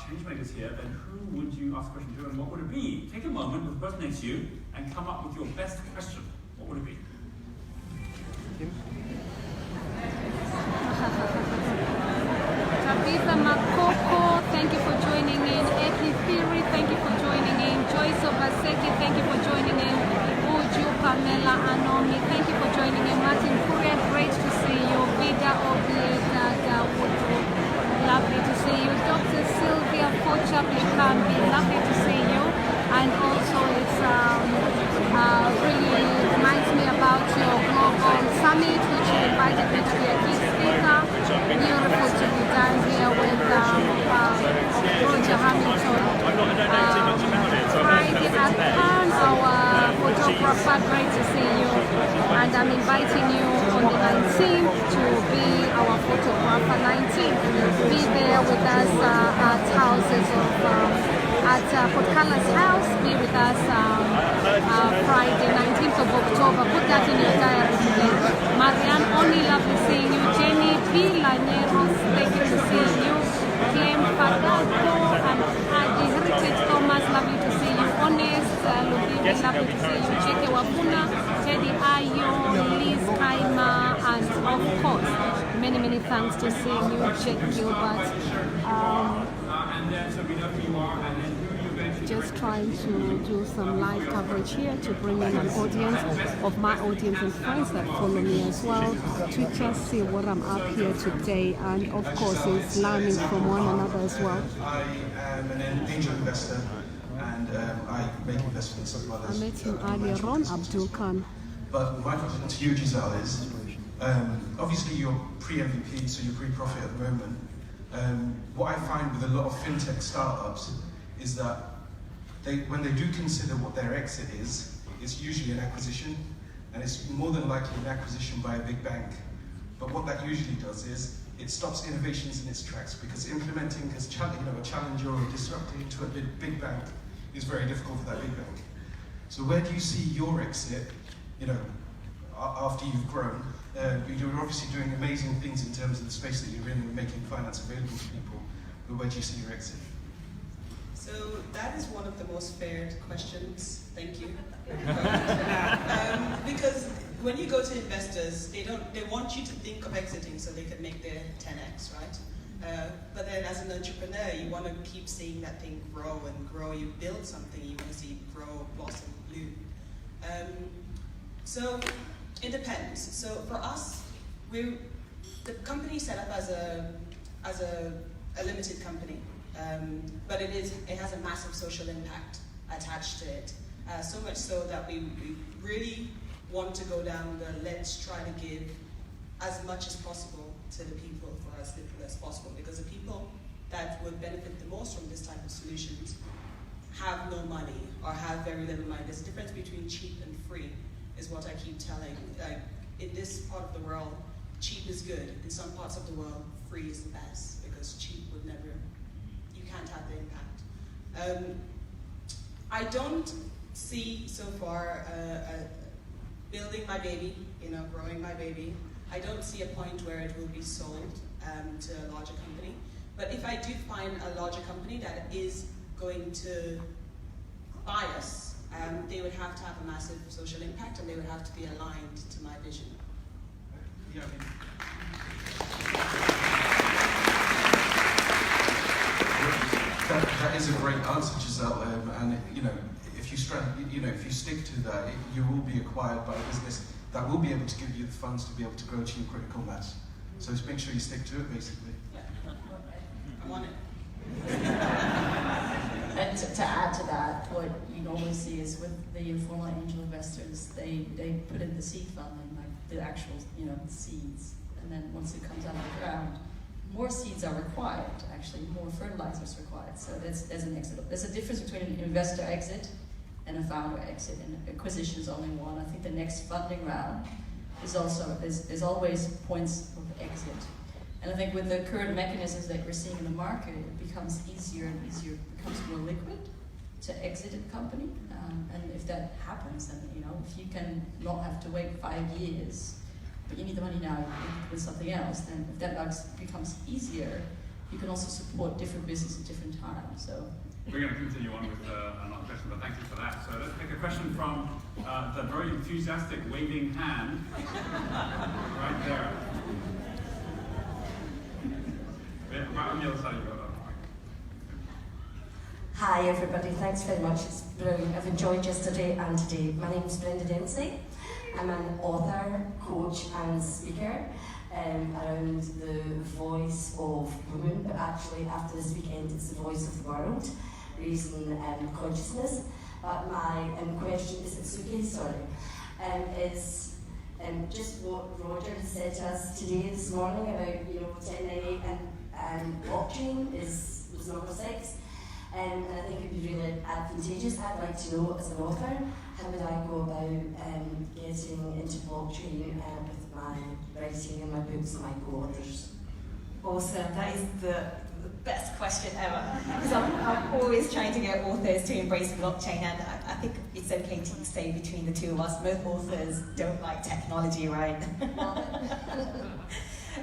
change makers here, then who would you ask a question to, and what would it be? Take a moment with the person next to you and come up with your best question. What would it be? Tabitha Makoko, thank you for joining in. Eki Theory, thank you for joining in. Joyce Obaseki, thank you for joining in. Uju Pamela Anomi, thank you for joining in. Martin Kuria, great to see you. Vida Obieda Gawutu, lovely to see you. Dr. Sylvia Pochapli-Kambi, lovely to see you. And also it's really reminds me about your global summit, which you invited me to be a key speaker. Beautiful to be done here with Roger Hamilton. Friday at Cannes, our photographer, great to see you. And I'm inviting you on the 19th to be our photographer. 19th, be there with us at houses of at Potcala's house. Be with us Friday, 19th of October. Put that in your diary today. Marianne, only lovely seeing you. Jenny P. Laneros, thank you to see you. Clem Fagato and Adi Heritage Thomas, lovely to see you. Honest, Ludwig, lovely to see you. Cheke Wapuna, Teddy Ayo, Liz Kaima, and of course, many thanks to seeing you, Jake Gilbert. And then so we know who you are, and then who you eventually just trying to do some live coverage here to bring in an audience of my audience and friends that follow me as well, to just see what I'm up here today, and of course it's learning from one another as well. I am an angel investor, and I make investments of others. I met him earlier on, Abdul Khan. But my question to you, Giselle, is obviously you're pre-MVP, so you're pre-profit at the moment. What I find with a lot of fintech startups is that when they do consider what their exit is, it's usually an acquisition, and it's more than likely an acquisition by a big bank. But what that usually does is it stops innovations in its tracks, because implementing a challenger or disrupting to a big bank is very difficult for that big bank. So where do you see your exit? After you've grown, you're obviously doing amazing things in terms of the space that you're in and making finance available to people. But where do you see your exit? So that is one of the most feared questions. Thank you. Because when you go to investors, they want you to think of exiting so they can make their 10x, right? But then as an entrepreneur, you want to keep seeing that thing grow and grow. You build something, you want to see it grow, blossom, bloom. So it depends. So for us, the company set up as a limited company, but it has a massive social impact attached to it. So much so that we really want to go down the let's try to give as much as possible to the people for as little as possible, because the people that would benefit the most from this type of solutions have no money or have very little money. There's a difference between cheap and free, is what I keep telling. In this part of the world, cheap is good. In some parts of the world, free is the best, because cheap would never, you can't have the impact. I don't see so far building my baby, growing my baby. I don't see a point where it will be sold to a larger company. But if I do find a larger company that is going to buy us, they would have to have a massive social impact, and they would have to be aligned to my vision. Yeah, that is a great answer, Giselle. And if you stick to that, you will be acquired by a business that will be able to give you the funds to be able to grow to your critical mass. So just make sure you stick to it, basically. Yeah, I'm on it. And to add to that, what you normally see is with the informal angel investors, they put in the seed funding, like the actual seeds, and then once it comes out of the ground, more seeds are required. Actually, more fertilizer is required. So there's an exit. There's a difference between an investor exit and a founder exit, and acquisition is only one. I think the next funding round is also there's always points of exit. And I think with the current mechanisms that we're seeing in the market, it becomes easier and easier, becomes more liquid to exit a company. And if that happens, then if you can not have to wait 5 years, but you need the money now with something else, then if that becomes easier, you can also support different businesses at different times. So we're going to continue on with another question, but thank you for that. So let's take a question from the very enthusiastic waving hand right there. Right on the other side of your Hi everybody, thanks very much. It's brilliant. I've enjoyed yesterday and today. My name is Brenda Dempsey. I'm an author, coach and speaker around the voice of women, but actually after this weekend it's the voice of the world, raising consciousness. But my question is, is just what Roger has said to us today this morning about 1098 and blockchain was number 6. And I think it would be really advantageous. I'd like to know, as an author, how would I go about getting into blockchain with my writing and my books and my co-authors? Awesome, that is the best question ever. Because I'm always trying to get authors to embrace blockchain, and I think it's okay to say between the two of us, most authors don't like technology, right?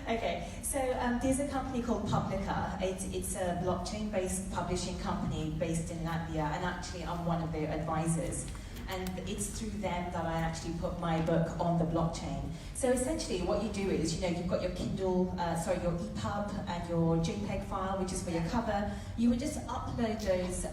Okay, so there's a company called Publica. It's a blockchain-based publishing company based in Latvia, and actually I'm one of their advisors. And it's through them that I actually put my book on the blockchain. So essentially what you do is, you've got your Kindle, your EPUB and your JPEG file, which is for your cover. You would just upload those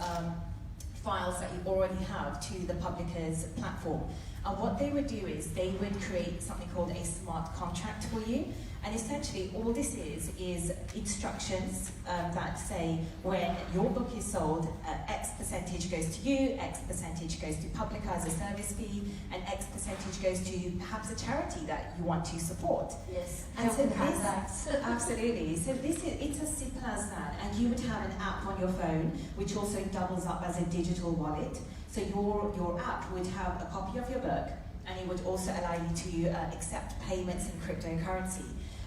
files that you already have to the Publica's platform. And what they would do is they would create something called a smart contract for you. And essentially all this is instructions that say when your book is sold, X percentage goes to you, X percentage goes to Publica as a service fee, and X percentage goes to perhaps a charity that you want to support. Yes, and so this, absolutely. So it's as simple as that. And you would have an app on your phone, which also doubles up as a digital wallet. So your app would have a copy of your book, and it would also allow you to accept payments in cryptocurrency.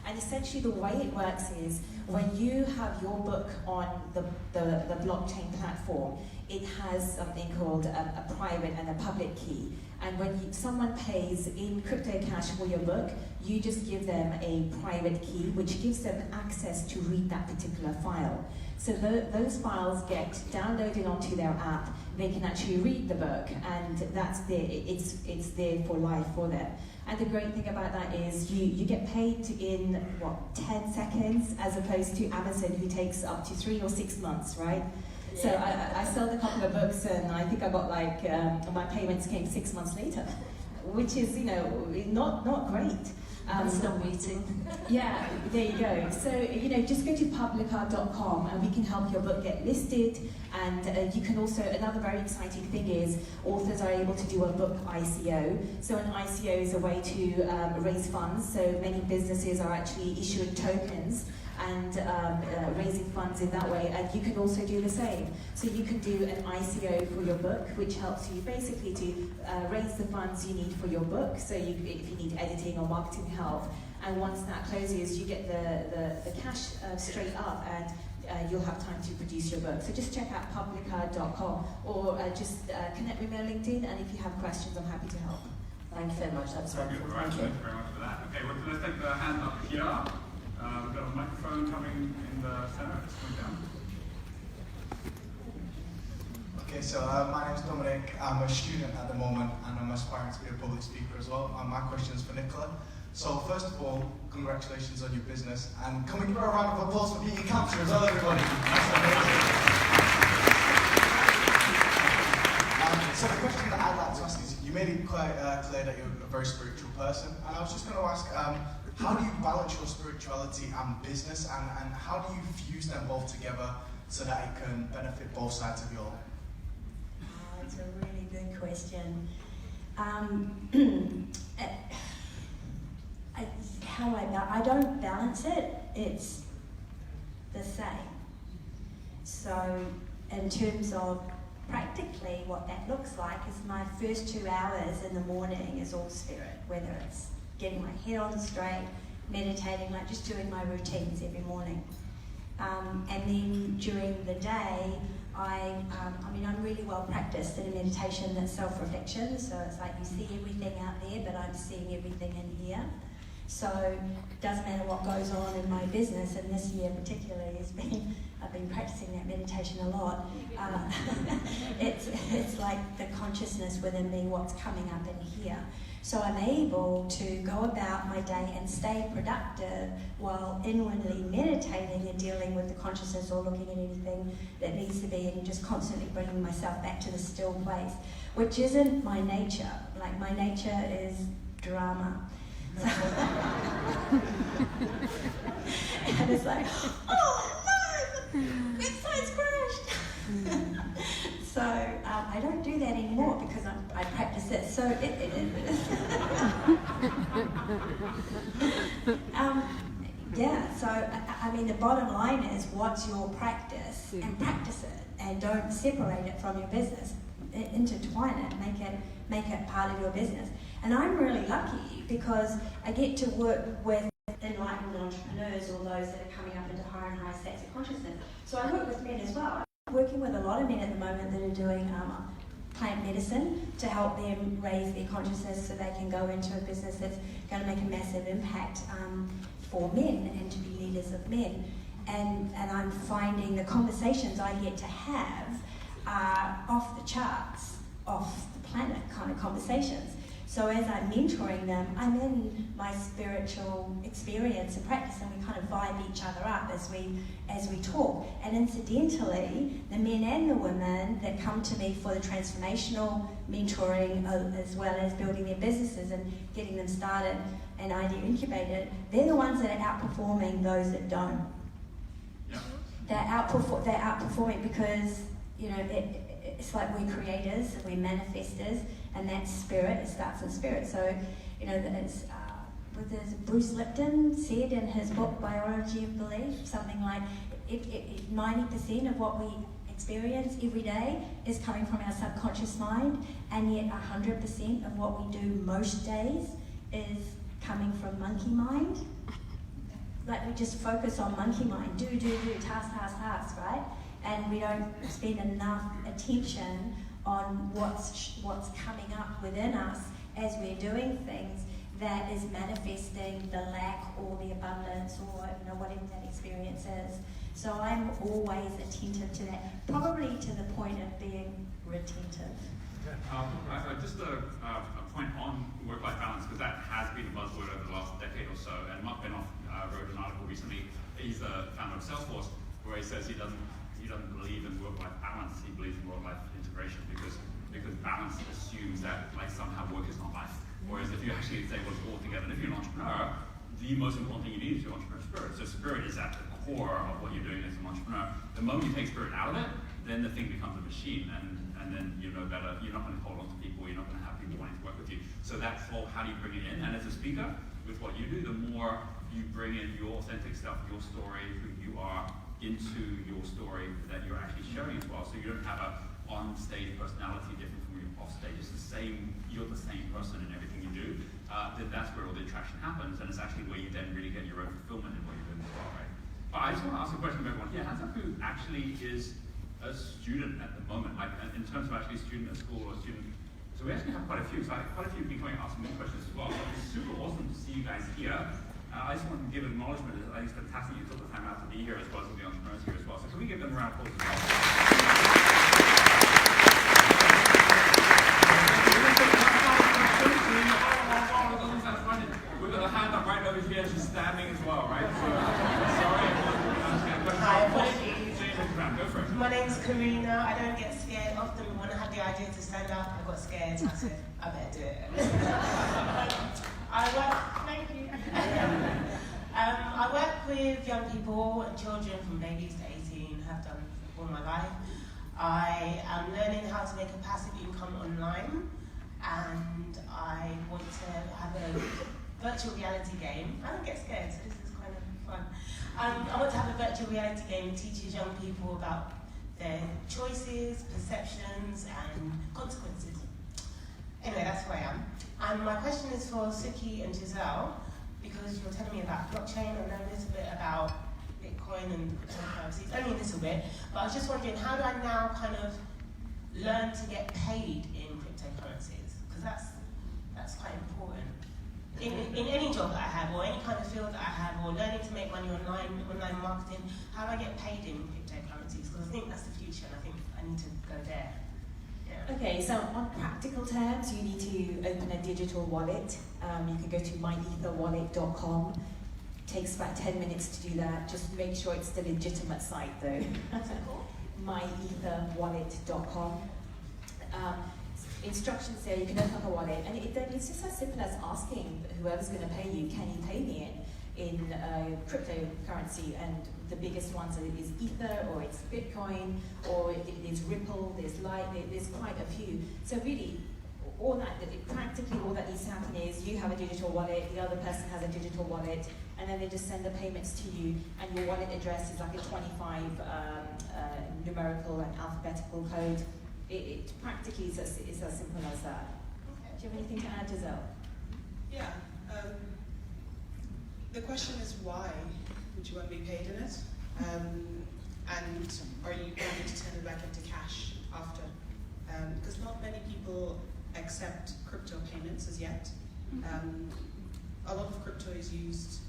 And essentially the way it works is when you have your book on the blockchain platform, it has something called a private and a public key. And when someone pays in crypto cash for your book, you just give them a private key, which gives them access to read that particular file. So those files get downloaded onto their app. They can actually read the book, and that's there. It's there for life for them. And the great thing about that is you get paid in, what, 10 seconds, as opposed to Amazon, who takes up to 3 or 6 months, right? Yeah. So I sold a couple of books, and I think I got like, my payments came 6 months later, which is, not great. I'm still waiting. Yeah, there you go. So, just go to publica.com and we can help your book get listed. And you can also, another very exciting thing is authors are able to do a book ICO. So an ICO is a way to raise funds. So many businesses are actually issuing tokens and raising funds in that way, and you can also do the same. So you can do an ICO for your book, which helps you basically to raise the funds you need for your book. So if you need editing or marketing help, and once that closes, you get the cash straight up, and you'll have time to produce your book. So just check out publica.com, or just connect with me on LinkedIn, and if you have questions, I'm happy to help. Thank you very much, that's wonderful. Thank you very much for that. Okay, well, let's take the hand up here. We've got a microphone coming in the center. It's coming down. Okay, so my name is Dominic. I'm a student at the moment, and I'm aspiring to be a public speaker as well. My question is for Nicola. So first of all, congratulations on your business, and can we give her a round of applause for beating cancer as well, everybody? That's amazing. So the question that I'd like to ask is, you made it quite clear that you're a very spiritual person, and I was just going to ask, how do you balance your spirituality and business, and how do you fuse them both together so that it can benefit both sides of your life? Oh, it's a really good question. I don't balance it, it's the same. So in terms of practically what that looks like is my first 2 hours in the morning is all spirit, whether it's getting my head on straight, meditating, like just doing my routines every morning. And then during the day, I'm really well practiced in a meditation that's self-reflection, so it's like you see everything out there, but I'm seeing everything in here. So it doesn't matter what goes on in my business, and this year particularly I've been practicing that meditation a lot. It's like the consciousness within me, what's coming up in here. So I'm able to go about my day and stay productive while inwardly meditating and dealing with the consciousness or looking at anything that needs to be, and just constantly bringing myself back to the still place, which isn't my nature. Like, my nature is drama. So and it's like, oh no, the website's crashed. So I don't do that anymore because I practice it. So the bottom line is, what's your practice, and practice it, and don't separate it from your business. Intertwine it, make it part of your business. And I'm really lucky because I get to work with enlightened entrepreneurs, or those that are coming up into higher and higher states of consciousness. So I work with men as well. I'm working with a lot of men at the moment that are doing plant medicine to help them raise their consciousness so they can go into a business that's going to make a massive impact for men and to be leaders of men. And I'm finding the conversations I get to have are off the charts, off the planet kind of conversations. So as I'm mentoring them, I'm in my spiritual experience and practice, and we kind of vibe each other up as we talk. And incidentally, the men and the women that come to me for the transformational mentoring, as well as building their businesses and getting them started and idea incubated, they're the ones that are outperforming those that don't. Yeah. They're outperforming because, you know, it's like we're creators, we're manifestors, and that spirit, it starts in spirit. So, you know, it's as Bruce Lipton said in his book Biology of Belief, something like 90% of what we experience every day is coming from our subconscious mind, and yet 100% of what we do most days is coming from monkey mind. Like we just focus on monkey mind, do, task, right? And we don't spend enough attention on what's coming up within us as we're doing things that is manifesting the lack or the abundance or, you know, whatever that experience is. So I'm always attentive to that, probably to the point of being retentive. Just a point on work-life balance, because that has been a buzzword over the last decade or so. And Mark Benioff wrote an article recently. He's the founder of Salesforce, where he says he doesn't believe in work-life balance. He believes in work-life integration because balance assumes that like somehow work is not life. Whereas if you actually say what's all together, and if you're an entrepreneur, the most important thing you need is your entrepreneur spirit. So spirit is at the core of what you're doing as an entrepreneur. The moment you take spirit out of it, then the thing becomes a machine, and then you know better. You're not going to hold on to people. You're not going to have people wanting to work with you. So that's all. How do you bring it in? And as a speaker, with what you do, the more you bring in your authentic stuff, your story, who you are, into your story that you're actually sharing as well. So you don't have a on-stage personality different from your off-stage. It's the same. You're the same person in everything you do. Then that's where all the attraction happens, and it's actually where you then really get your own fulfillment in what you're doing as well, right? But I just want to ask a question to everyone here. Hands up who actually is a student at the moment, like in terms of actually a student at school or a student. So we actually have quite a few. So quite a few have been coming and asking me questions as well. So it's super awesome to see you guys here. I just want to give acknowledgement. I think it's fantastic you took the time out to be here, as well as all the entrepreneurs here as well. So can we give them a round of applause as well? We've got a hand up right over here. She's standing as well, right? So, sorry. Hi, apologies. Go for it. My name's Karina. I don't get scared often. When I had the idea to stand up, I got scared. I said, I better do it. Thank you. I work with young people and children from babies to 18, have done all my life. I am learning how to make a passive income online, and I want to have a virtual reality game. I don't get scared, so this is kind of fun. I want to have a virtual reality game that teaches young people about their choices, perceptions, and consequences. Anyway, that's where I am. And my question is for Suki and Giselle, because you're telling me about blockchain. I know a little bit about Bitcoin and cryptocurrencies, only a little bit, but I was just wondering, how do I now kind of learn to get paid in cryptocurrencies? Because that's quite important. In any job that I have, or any kind of field that I have, or learning to make money online marketing, how do I get paid in cryptocurrencies? Because I think that's the future, and I think I need to go there. Yeah. Okay, so on practical terms, you need to open a digital wallet. You can go to myetherwallet.com. Takes about 10 minutes to do that. Just make sure it's the legitimate site though. myetherwallet.com. Instructions there, you can open up a wallet, and it's just as simple as asking whoever's going to pay you, can you pay me in cryptocurrency? And the biggest ones is Ether, or it's Bitcoin, or it is Ripple, there's Light, there's quite a few. So really, practically all that needs to happen is you have a digital wallet, the other person has a digital wallet, and then they just send the payments to you, and your wallet address is like a 25 numerical and alphabetical code. It practically is as simple as that. Okay. Do you have anything to add, Giselle? Yeah. The question is why would you want to be paid in it? And are you planning to turn it back into cash after? Because not many people accept crypto payments as yet. A lot of crypto is used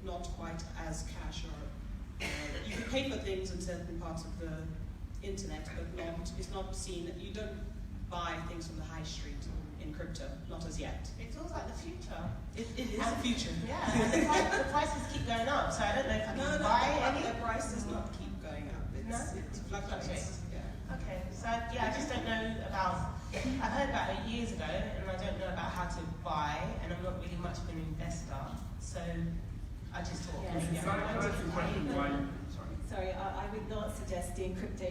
not quite as cash, or you can pay for things in certain parts of the internet, but it's not seen. You don't buy things from the high street in crypto, not as yet. It feels like the future. It is the future. Yeah, and the prices keep going up, so I don't know if I can buy any. The price does not keep going up. It fluctuates. Yeah. Okay, so yeah, I just don't know about. I heard about it years ago, and I don't know about how to buy, and I'm not really much of an investor, so I just thought maybe Sorry, I would not suggest doing crypto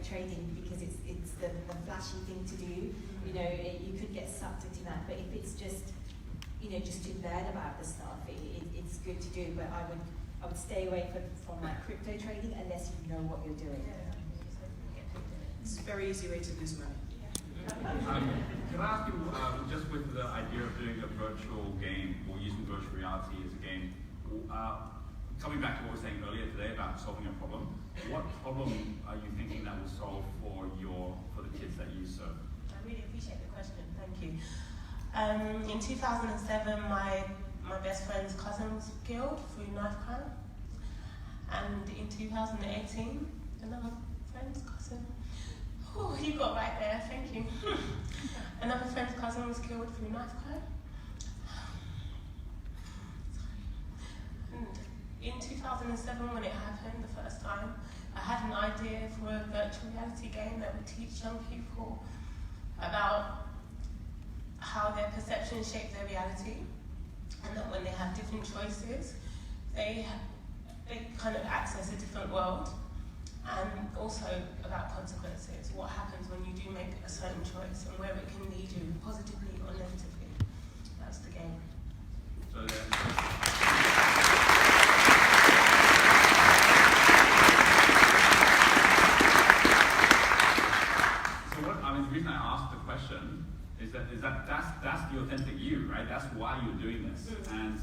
trading because it's the flashy thing to do. You know, you could get sucked into that. But if it's just, you know, just to learn about the stuff, it's good to do. But I would stay away from like crypto trading unless you know what you're doing. It's a very easy way to lose money. Can I ask you, just with the idea of doing a virtual game or using virtual reality as a game, coming back to what we were saying earlier today about solving a problem, what problem are you thinking that will solve for the kids that you serve? I really appreciate the question, thank you. In 2007, my best friend's cousin was killed through knife crime. And in 2018, another friend's cousin, oh, you got right there, thank you. Another friend's cousin was killed through knife crime. And in 2007, when it happened the first time, I had an idea for a virtual reality game that would teach young people about how their perceptions shape their reality, and that when they have different choices, they kind of access a different world, and also about consequences, what happens when you do make a certain choice and where it can lead you positively or negatively. That's the game. So the reason I asked the question is that's the authentic you, right? That's why you're doing this. And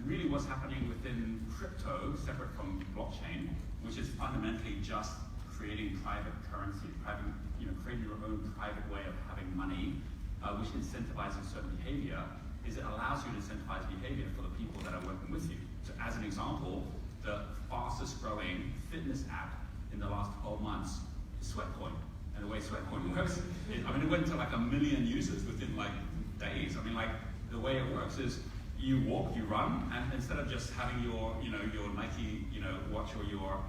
really what's happening within crypto, separate from blockchain, which is fundamentally just creating private currency, creating your own private way of having money, which incentivizes certain behavior, is it allows you to incentivize behavior for the people that are working with you. So as an example, the fastest growing fitness app in the last 12 months is Sweatcoin. And the way Sweatcoin works, it went to like 1 million users within like days. The way it works is you walk, you run, and instead of just having your Nike, watch or your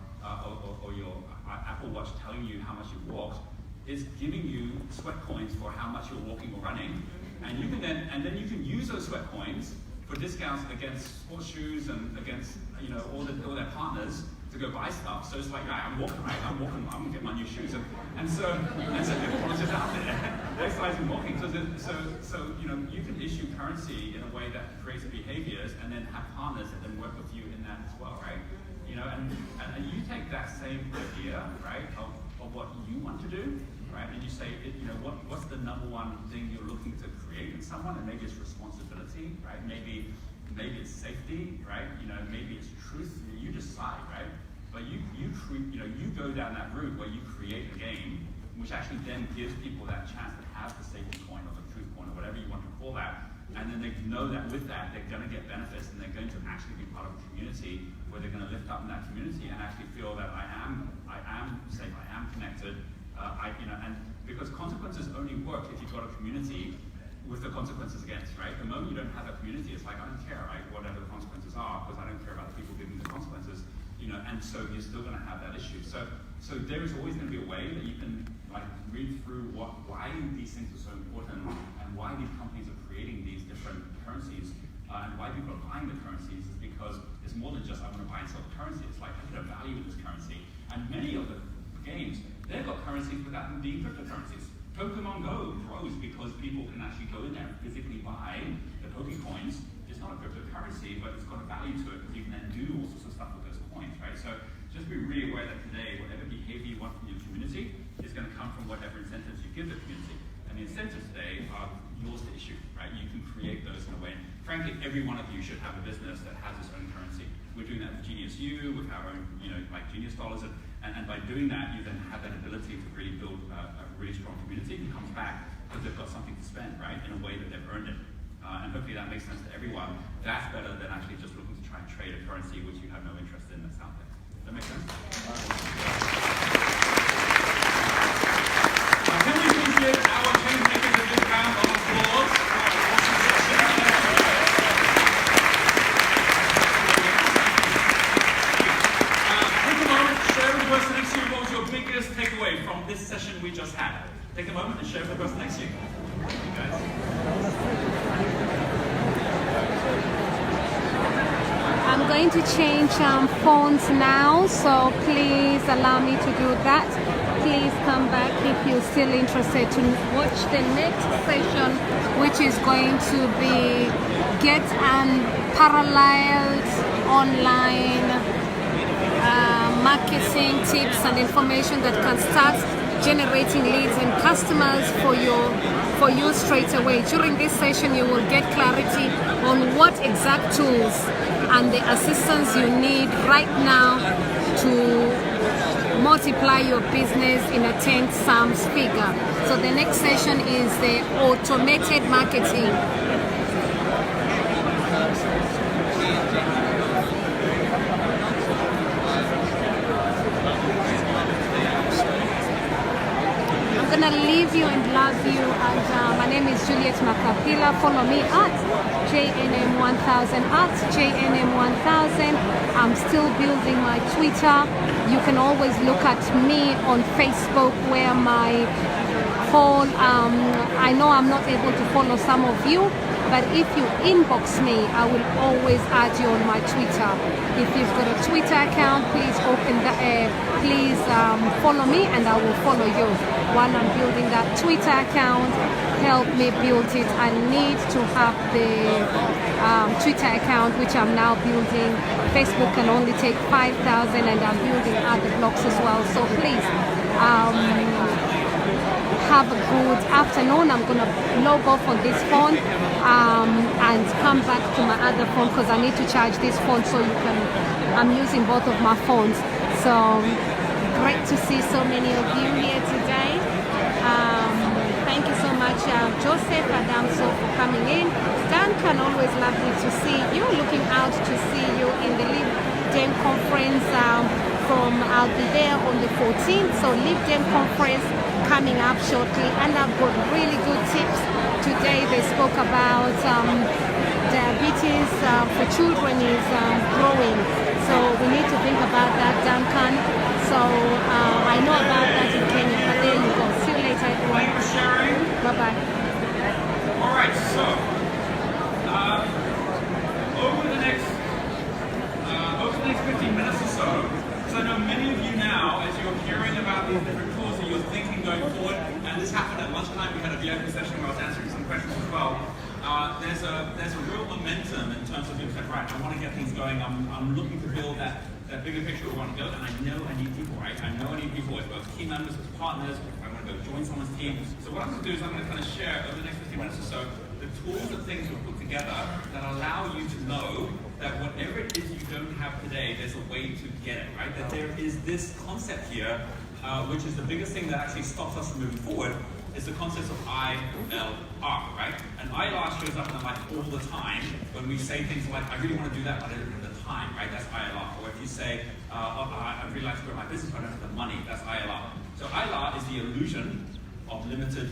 Apple Watch telling you how much you've walked, it's giving you sweat coins for how much you're walking or running, and you can then you can use those sweat coins for discounts against sports shoes and against all their partners to go buy stuff. So it's like, right, I'm walking, I'm gonna get my new shoes, and so everyone's just out there exercising, walking. So you can issue currency in a way that creates behaviors, and then have partners that then work with you in that as well, right? And you take that same idea, right, of what you want to do, right, and you say, what's the number one thing you're looking to create in someone, and maybe it's responsibility, right? Maybe it's safety, right? Maybe it's truth. You decide, right? But you go down that route where you create a game, which actually then gives people that chance to have the safety coin or the truth coin or whatever you want to call that, and then they know that with that they're going to get benefits, and they're going to actually be part of a community where they're going to lift up in that community and actually feel that I am safe, I am connected, and because consequences only work if you've got a community with the consequences against, right? The moment you don't have a community, it's like, I don't care, right, whatever the consequences are, because I don't care about the people giving the consequences, and so you're still going to have that issue. So there is always going to be a way that you can read through why these things are so important, and why these companies are creating these different currencies, and why people are buying the currencies is because it's more than just I want to buy and sell the currency. It's like I put a value in this currency, and many of the games, they've got currencies without them being cryptocurrencies. Pokemon Go grows because people can actually go in there and physically buy the Pokecoins. It's not a cryptocurrency, but it's got a value to it, because you can then do all sorts of stuff with those coins, right? So just be really aware that today, whatever behavior you want from your community is going to come from whatever incentives you give the community. And the incentives today are yours to issue, right? You can create those in a way. Frankly, every one of you should have a business that has its own currency. We're doing that with Genius U, with our own, Genius Dollars, and by doing that, you then have that ability to really build a really strong community who comes back because they've got something to spend, right, in a way that they've earned it. And hopefully that makes sense to everyone. That's better than actually just looking to try and trade a currency which you have no interest in that's out there. Does that make sense? Can we please give our change makers a big round of applause? session we just had. Take a moment and share with the person next to you. You guys. I'm going to change phones now, so please allow me to do that. Please come back if you're still interested to watch the next session, which is going to be get unparalleled online marketing tips and information that can start generating leads and customers for you straight away. During this session, you will get clarity on what exact tools and the assistance you need right now to multiply your business in a 10 times figure. So the next session is the automated marketing. I'm gonna leave you and love you, and my name is Juliet Makapila. Follow me at JNM1000 at JNM1000. I'm still building my Twitter. You can always look at me on Facebook, where my whole I know I'm not able to follow some of you, but if you inbox me, I will always add you on my Twitter. If you've got a Twitter account, please open the follow me, and I will follow you. While I'm building that Twitter account, help me build it. I need to have the Twitter account, which I'm now building. Facebook can only take 5,000, and I'm building other blogs as well. So please have a good afternoon. I'm gonna log off on this phone and come back to my other phone, because I need to charge this phone, so I'm using both of my phones. So great to see so many of you here today. Thank you so much, Joseph Adamso, for coming in. Duncan, always lovely to see you. Looking out to see you in the LibDem conference. I'll be there on the 14th. So LibDem conference coming up shortly, and I've got really good tips today. They spoke about diabetes for children is growing, so we need to think about that, Duncan. So I know about that in Kenya, but there you go. See you later, everyone. Thanks for sharing. Bye-bye. All right, so over the next 15 minutes or so, because I know many of you now, as you're hearing about these different tools that you're thinking going forward, and this happened at lunchtime. We had a VIP session where I was answering some questions as well. There's a real momentum in terms of being said, right, I want to get things going. I'm looking to build that bigger picture we want to build, and I know I need people, right? I know I need people as both team members, as partners. I want to go join someone's team. So what I'm going to do is I'm going to kind of share over the next 15 minutes or so the tools and things we've put together that allow you to know that whatever it is you don't have today, there's a way to get it, right? That there is this concept here, which is the biggest thing that actually stops us from moving forward, is the concept of ILR, right? And ILR shows up in life all the time when we say things like, I really want to do that, but I don't have the time, right? That's ILR. Or if you say, I'd really like to grow my business, but I don't have the money, that's ILR. So ILR is the illusion of limited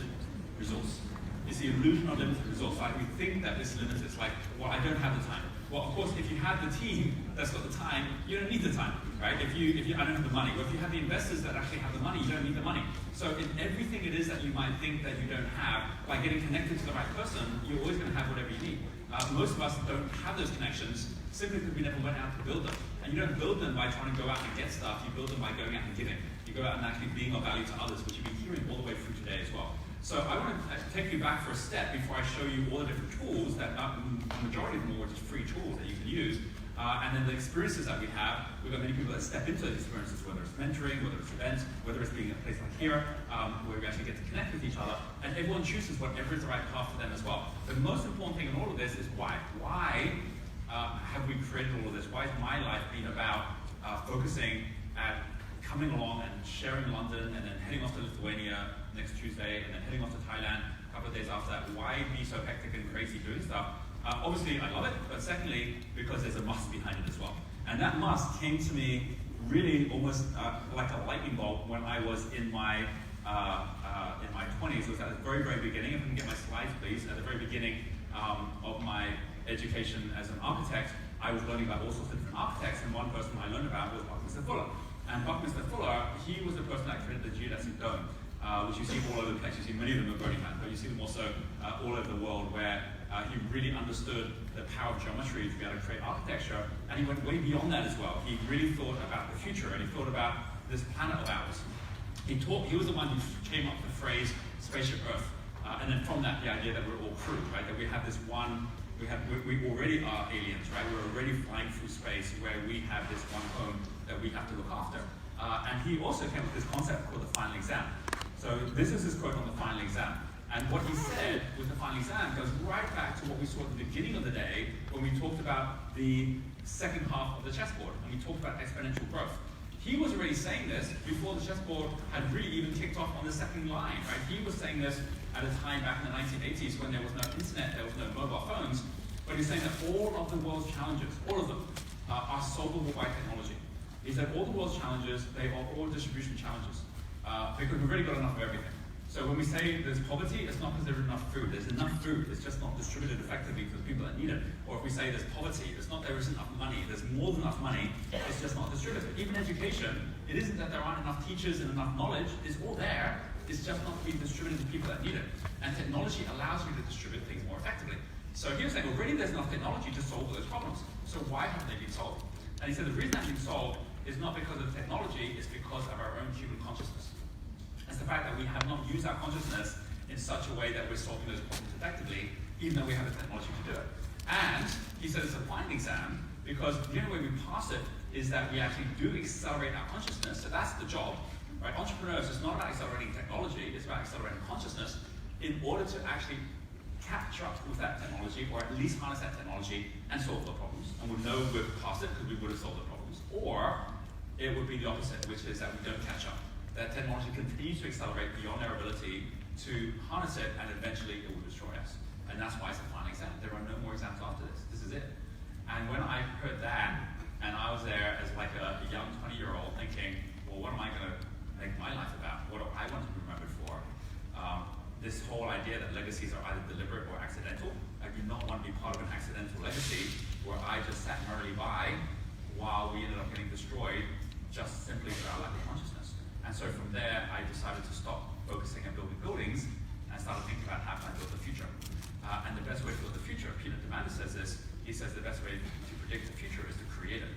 resource. It's the illusion of limited resource. Like we think that it's limited. It's like, well, I don't have the time. Well, of course, if you have the team that's got the time, you don't need the time, right? If you I don't have the money. Well, if you have the investors that actually have the money, you don't need the money. So in everything it is that you might think that you don't have, by getting connected to the right person, you're always going to have whatever you need. Most of us don't have those connections simply because we never went out to build them. And you don't build them by trying to go out and get stuff. You build them by going out and giving. You go out and actually being of value to others, which you've been hearing all the way through today as well. So I want to take you back for a step before I show you all the different tools that the majority of them are just free tools that you can use. And then the experiences that we have, we've got many people that step into those experiences, whether it's mentoring, whether it's events, whether it's being in a place like here, where we actually get to connect with each other, and everyone chooses whatever is the right path for them as well. The most important thing in all of this is why. Why have we created all of this? Why has my life been about focusing at coming along and sharing London, and then heading off to Lithuania next Tuesday, and then heading off to Thailand a couple of days after that? Why be so hectic and crazy doing stuff? Obviously, I love it, but secondly, because there's a must behind it as well. And that must came to me really almost like a lightning bolt when I was in my 20s. It was at the very, very beginning. If I can get my slides, please. At the very beginning of my education as an architect, I was learning about all sorts of different architects, and one person I learned about was Buckminster Fuller. And Buckminster Fuller, he was the person that created the geodesic dome. which you see all over the place. You see many of them at Burning Man, but you see them also all over the world, where he really understood the power of geometry to be able to create architecture, and he went way beyond that as well. He really thought about the future, and he thought about this planet of ours. He was the one who came up with the phrase spaceship Earth, and then from that, the idea that we're all crew, right? That we have this one, we already are aliens, right? We're already flying through space where we have this one home that we have to look after. And he also came up with this concept called the final exam. So this is his quote on the final exam. And what he said with the final exam goes right back to what we saw at the beginning of the day when we talked about the second half of the chessboard, and we talked about exponential growth. He was already saying this before the chessboard had really even kicked off on the second line, right? He was saying this at a time back in the 1980s when there was no internet, there was no mobile phones, but he's saying that all of the world's challenges, all of them, are solvable by technology. He said all the world's challenges, they are all distribution challenges, because we've already got enough of everything. So when we say there's poverty, it's not because there's enough food. There's enough food, it's just not distributed effectively for the people that need it. Or if we say there's poverty, it's not there isn't enough money. There's more than enough money, it's just not distributed. Even education, it isn't that there aren't enough teachers and enough knowledge. It's all there, it's just not being distributed to people that need it. And technology allows you to distribute things more effectively. So he was saying, already there's enough technology to solve those problems. So why haven't they been solved? And he said the reason they've been solved is not because of technology, it's because of our own human consciousness. It's the fact that we have not used our consciousness in such a way that we're solving those problems effectively, even though we have the technology to do it. And he said it's a final exam because the only way we pass it is that we actually do accelerate our consciousness. So that's the job, right? Entrepreneurs, it's not about accelerating technology, it's about accelerating consciousness in order to actually catch up with that technology, or at least harness that technology and solve the problems. And we'll know we're past it because we would have solved the problems. Or it would be the opposite, which is that we don't catch up. That technology continues to accelerate beyond our ability to harness it, and eventually it will destroy us. And that's why it's a final exam. There are no more exams after this. This is it. And when I heard that, and I was there as like a young 20-year-old thinking, well, what am I going to make my life about? What do I want to be remembered for? This whole idea that legacies are either deliberate or accidental. I do not want to be part of an accidental legacy where I just sat merrily by while we ended up getting destroyed just simply for our lack of consciousness. And so from there, I decided to stop focusing on building buildings and started thinking about how can I build the future. And the best way to build the future, Peter Diamandis says this, he says the best way to predict the future is to create it.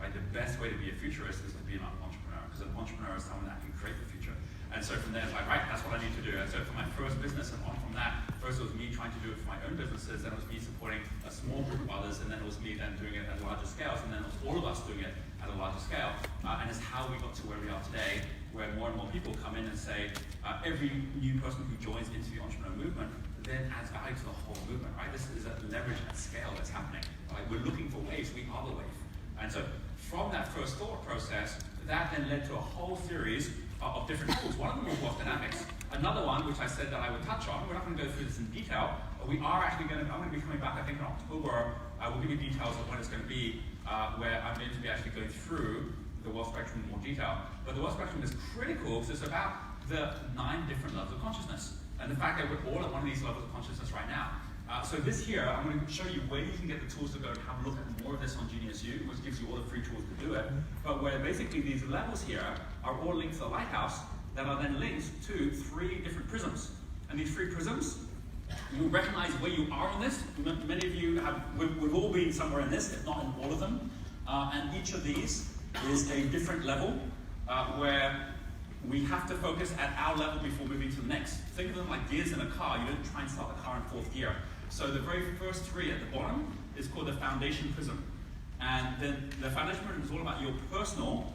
Right? The best way to be a futurist is to be an entrepreneur, because an entrepreneur is someone that can create the future. And so from there, it's like, right, that's what I need to do. And so for my first business, and on from that, first it was me trying to do it for my own businesses, then it was me supporting a small group of others, and then it was me then doing it at larger scales, and then it was all of us doing it at a larger scale. And it's how we got to where we are today, where more and more people come in and say, every new person who joins into the entrepreneur movement then adds value to the whole movement, right? This is a leverage at scale that's happening. Right? We're looking for waves, we are the wave. And so from that first thought process, that then led to a whole series of different tools. One of them was Wealth Dynamics. Another one, which I said that I would touch on, we're not going to go through this in detail, but we are actually going to, I'm going to be coming back, I think in October, we'll give you details of when it's going to be, where I'm going to be actually going through the wealth spectrum in more detail. But the wealth spectrum is critical because it's about the 9 different levels of consciousness. And the fact that we're all at one of these levels of consciousness right now. So this here, I'm going to show you where you can get the tools to go and have a look at more of this on Genius U, which gives you all the free tools to do it. But where basically these levels here are all linked to the lighthouse that are then linked to 3 different prisms. And these 3 prisms, you recognize where you are on this. Many of you have, we've all been somewhere in this, if not in all of them. And each of these is a different level where we have to focus at our level before moving to the next. Think of them like gears in a car. You don't try and start the car in 4th gear. So the very first 3 at the bottom is called the foundation prism. And then the foundation prism is all about your personal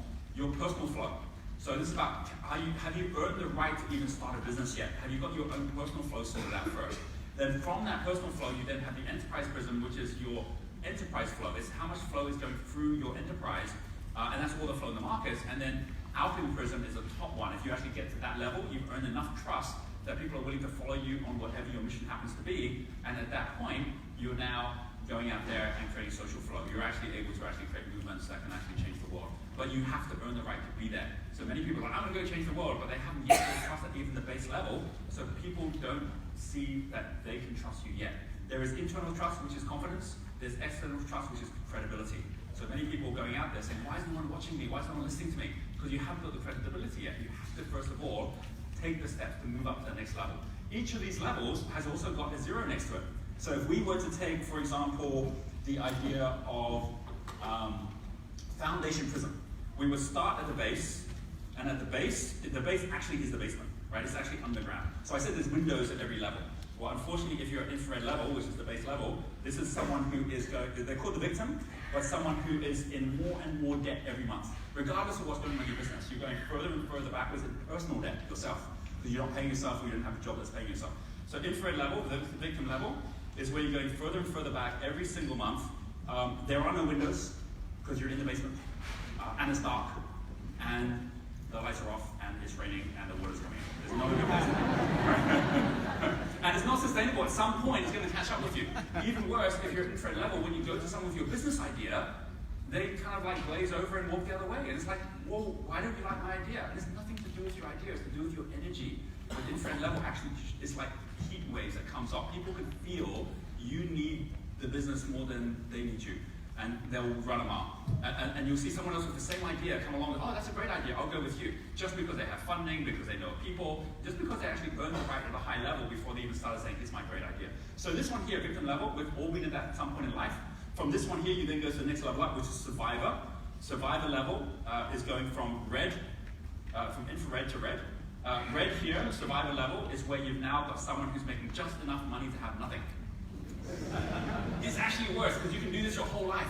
flow. So this is about have you earned the right to even start a business yet? Have you got your own personal flow sorted out first? Then from that personal flow, you then have the enterprise prism, which is your enterprise flow. It's how much flow is going through your enterprise, and that's all the flow in the markets. And then Alpine prism is the top one. If you actually get to that level, you've earned enough trust that people are willing to follow you on whatever your mission happens to be. And at that point, you're now going out there and creating social flow. You're actually able to actually create movements that can actually change the world. But you have to earn the right to be there. So many people are like, I'm going to go change the world, but they haven't yet built trust at even the base level. So people don't see that they can trust you yet. There is internal trust, which is confidence. There's external trust, which is credibility. So many people going out there saying, why is no one watching me? Why is no one listening to me? Because you haven't got the credibility yet. You have to, first of all, take the steps to move up to the next level. Each of these levels has also got a 0 next to it. So if we were to take, for example, the idea of foundation prism, we would start at the base, and at the base actually is the basement, right? It's actually underground. So I said there's windows at every level. Well, unfortunately, if you're at infrared level, which is the base level, this is someone who is they're called the victim, but someone who is in more and more debt every month. Regardless of what's going on in your business, you're going further and further backwards in personal debt yourself, because you're not paying yourself or you don't have a job that's paying yourself. So infrared level, the victim level, is where you're going further and further back every single month. There are no windows, because you're in the basement, and it's dark, and the lights are off, and it's raining, and the water's coming in. There's no good place. And it's not sustainable. At some point, it's going to catch up with you. Even worse, if you're at infrared level, when you go to someone with your business idea, they kind of like glaze over and walk the other way. And it's like, whoa, why don't you like my idea? And it's nothing to do with your idea. It's to do with your energy. But infrared level actually is like heat waves that comes off. People can feel you need the business more than they need you. And they'll run them out. And you'll see someone else with the same idea come along with, oh, that's a great idea, I'll go with you. Just because they have funding, because they know people, just because they actually earned the right at a high level before they even started saying, it's my great idea. So this one here, victim level, we've all been at that at some point in life. From this one here, you then go to the next level up, which is survivor. Survivor level is going from red, from infrared to red. Red here, survivor level, is where you've now got someone who's making just enough money to have nothing. It's actually worse, because you can do this your whole life.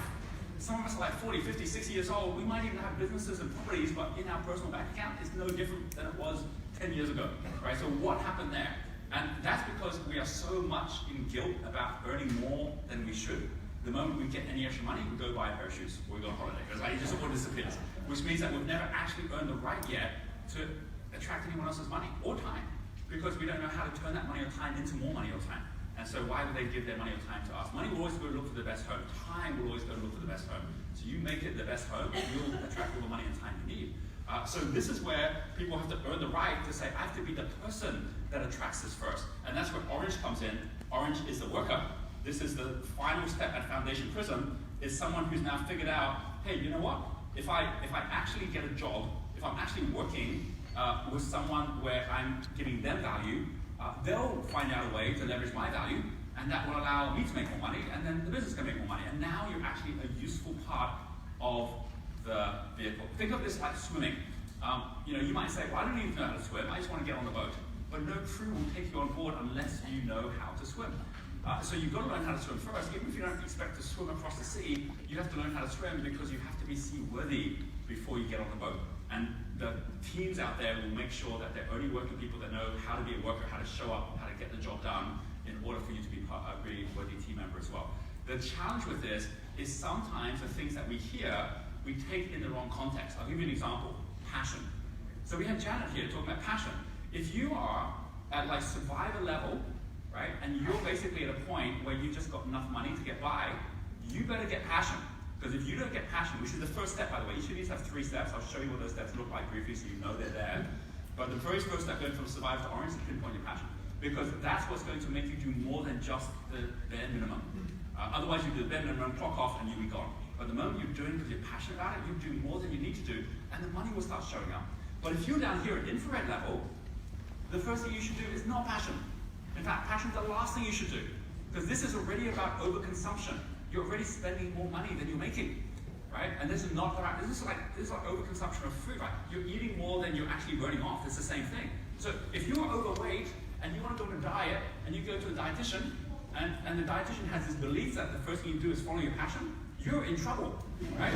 Some of us are like 40, 50, 60 years old. We might even have businesses and properties, but in our personal bank account, it's no different than it was 10 years ago, right? So what happened there? And that's because we are so much in guilt about earning more than we should. The moment we get any extra money, we go buy a pair of shoes, or we go on holiday. It's like it just all disappears, which means that we've never actually earned the right yet to attract anyone else's money or time, because we don't know how to turn that money or time into more money or time. And so why would they give their money or time to us? Money will always go look for the best home. Time will always go look for the best home. So you make it the best home, you'll attract all the money and time you need. So this is where people have to earn the right to say, I have to be the person that attracts this first. And that's where Orange comes in. Orange is the worker. This is the final step at Foundation Prism, is someone who's now figured out, hey, you know what? If I actually get a job, if I'm actually working with someone where I'm giving them value, they'll find out a way to leverage my value, and that will allow me to make more money, and then the business can make more money. And now you're actually a useful part of the vehicle. Think of this like swimming. You might say, well, I don't even know how to swim, I just want to get on the boat. But no crew will take you on board unless you know how to swim. So you've got to learn how to swim first. Even if you don't expect to swim across the sea, you have to learn how to swim because you have to be seaworthy before you get on the boat. And the teams out there will make sure that they're only working people that know how to be a worker, how to show up, how to get the job done in order for you to be a really worthy team member as well. The challenge with this is sometimes the things that we hear, we take in the wrong context. I'll give you an example. Passion. So we have Janet here talking about passion. If you are at like survivor level, right, and you're basically at a point where you've just got enough money to get by, you better get passion. Because if you don't get passion, which is the first step, by the way, each of these have 3 steps. I'll show you what those steps look like briefly so you know they're there. But the very first step going from survivor to orange is pinpoint your passion. Because that's what's going to make you do more than just the bare minimum. Otherwise, you do the bare minimum, clock off, and you'll be gone. But the moment you're doing because you're passionate about it, you do more than you need to do, and the money will start showing up. But if you're down here at infrared level, the first thing you should do is not passion. In fact, passion is the last thing you should do. Because this is already about overconsumption. You're already spending more money than you're making, right? And this is not right. This is like overconsumption of food, right? You're eating more than you're actually burning off. It's the same thing. So if you're overweight and you want to go on a diet and you go to a dietitian and the dietitian has this belief that the first thing you do is follow your passion, you're in trouble, right?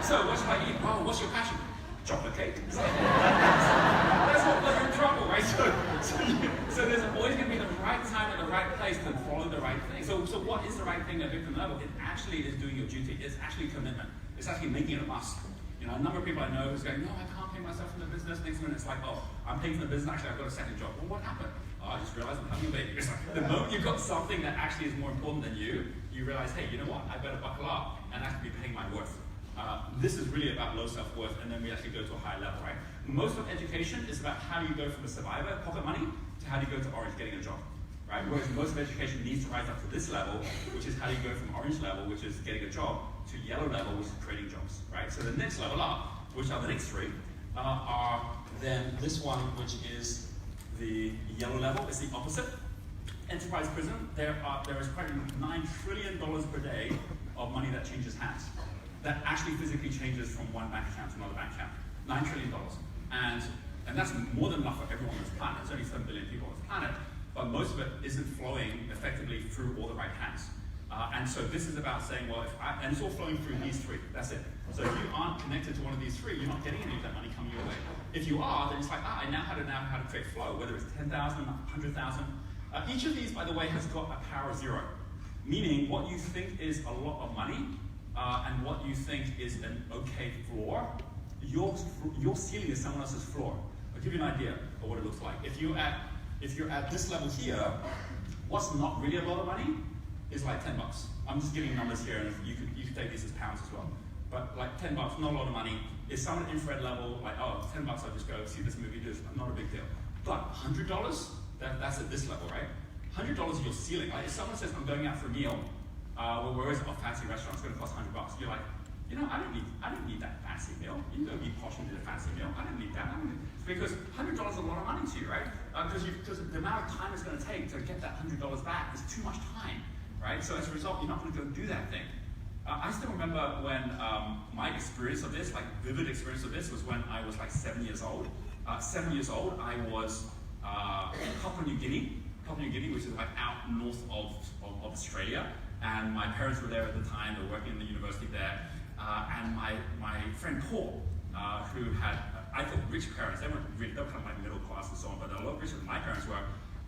So what should I eat? Oh, what's your passion? Chocolate cake. That's what you're in trouble, right? So there's always going to be the right time and the right place to follow the right thing. So what is the right thing at victim level? It actually is doing your duty. It's actually commitment. It's actually making it a must. A number of people I know who's going, no, I can't pay myself in the business. Next minute it's like, oh, I'm paying for the business. Actually, I've got a second job. Well, what happened? Oh, I just realized I'm having a baby. It's like, the moment you've got something that actually is more important than you realize, hey, you know what? I better buckle up and actually be paying my worth. This is really about low self-worth, and then we actually go to a high level, right? Most of education is about how do you go from a survivor, pocket money, to how do you go to orange, getting a job, right? Whereas most of education needs to rise up to this level, which is how do you go from orange level, which is getting a job, to yellow level, which is creating jobs, right? So the next level up, which are the next 3, are then this one, which is the yellow level, is the opposite. Enterprise Prism, there is probably $9 trillion per day of money that changes hands. That actually physically changes from one bank account to another bank account. $9 trillion. And that's more than enough for everyone on this planet. There's only 7 billion people on this planet, but most of it isn't flowing effectively through all the right hands. And so this is about saying, well, and it's all flowing through these three, that's it. So if you aren't connected to one of these three, you're not getting any of that money coming your way. If you are, then it's like, I now know how to create flow, whether it's 10,000, 100,000. Each of these, by the way, has got a power of 0, meaning what you think is a lot of money and what you think is an okay floor, your ceiling is someone else's floor. I'll give you an idea of what it looks like. If you're at this level here, what's not really a lot of money is like $10. I'm just giving numbers here, and you could take these as pounds as well. But like $10, not a lot of money. Is someone at infrared level, like, oh, $10, I'll just go see this movie, not a big deal. But $100, that's at this level, right? $100 is your ceiling. Like if someone says, I'm going out for a meal, well, where is it? A fancy restaurant, it's going to cost $100. You're like, you know, I don't need that fancy meal. You can go be posh and do a fancy meal. I don't need that. Because $100 is a lot of money to you, right? Because the amount of time it's going to take to get that $100 back is too much time, right? So as a result, you're not going to go do that thing. I still remember when my experience of this, like vivid experience of this, was when I was like 7 years old. 7 years old, I was in Papua New Guinea, which is like out north of Australia. And my parents were there at the time. They were working in the university there. And my friend Paul, who had, I thought, rich parents. They were kind of like middle class and so on, but they're a lot richer than my parents were.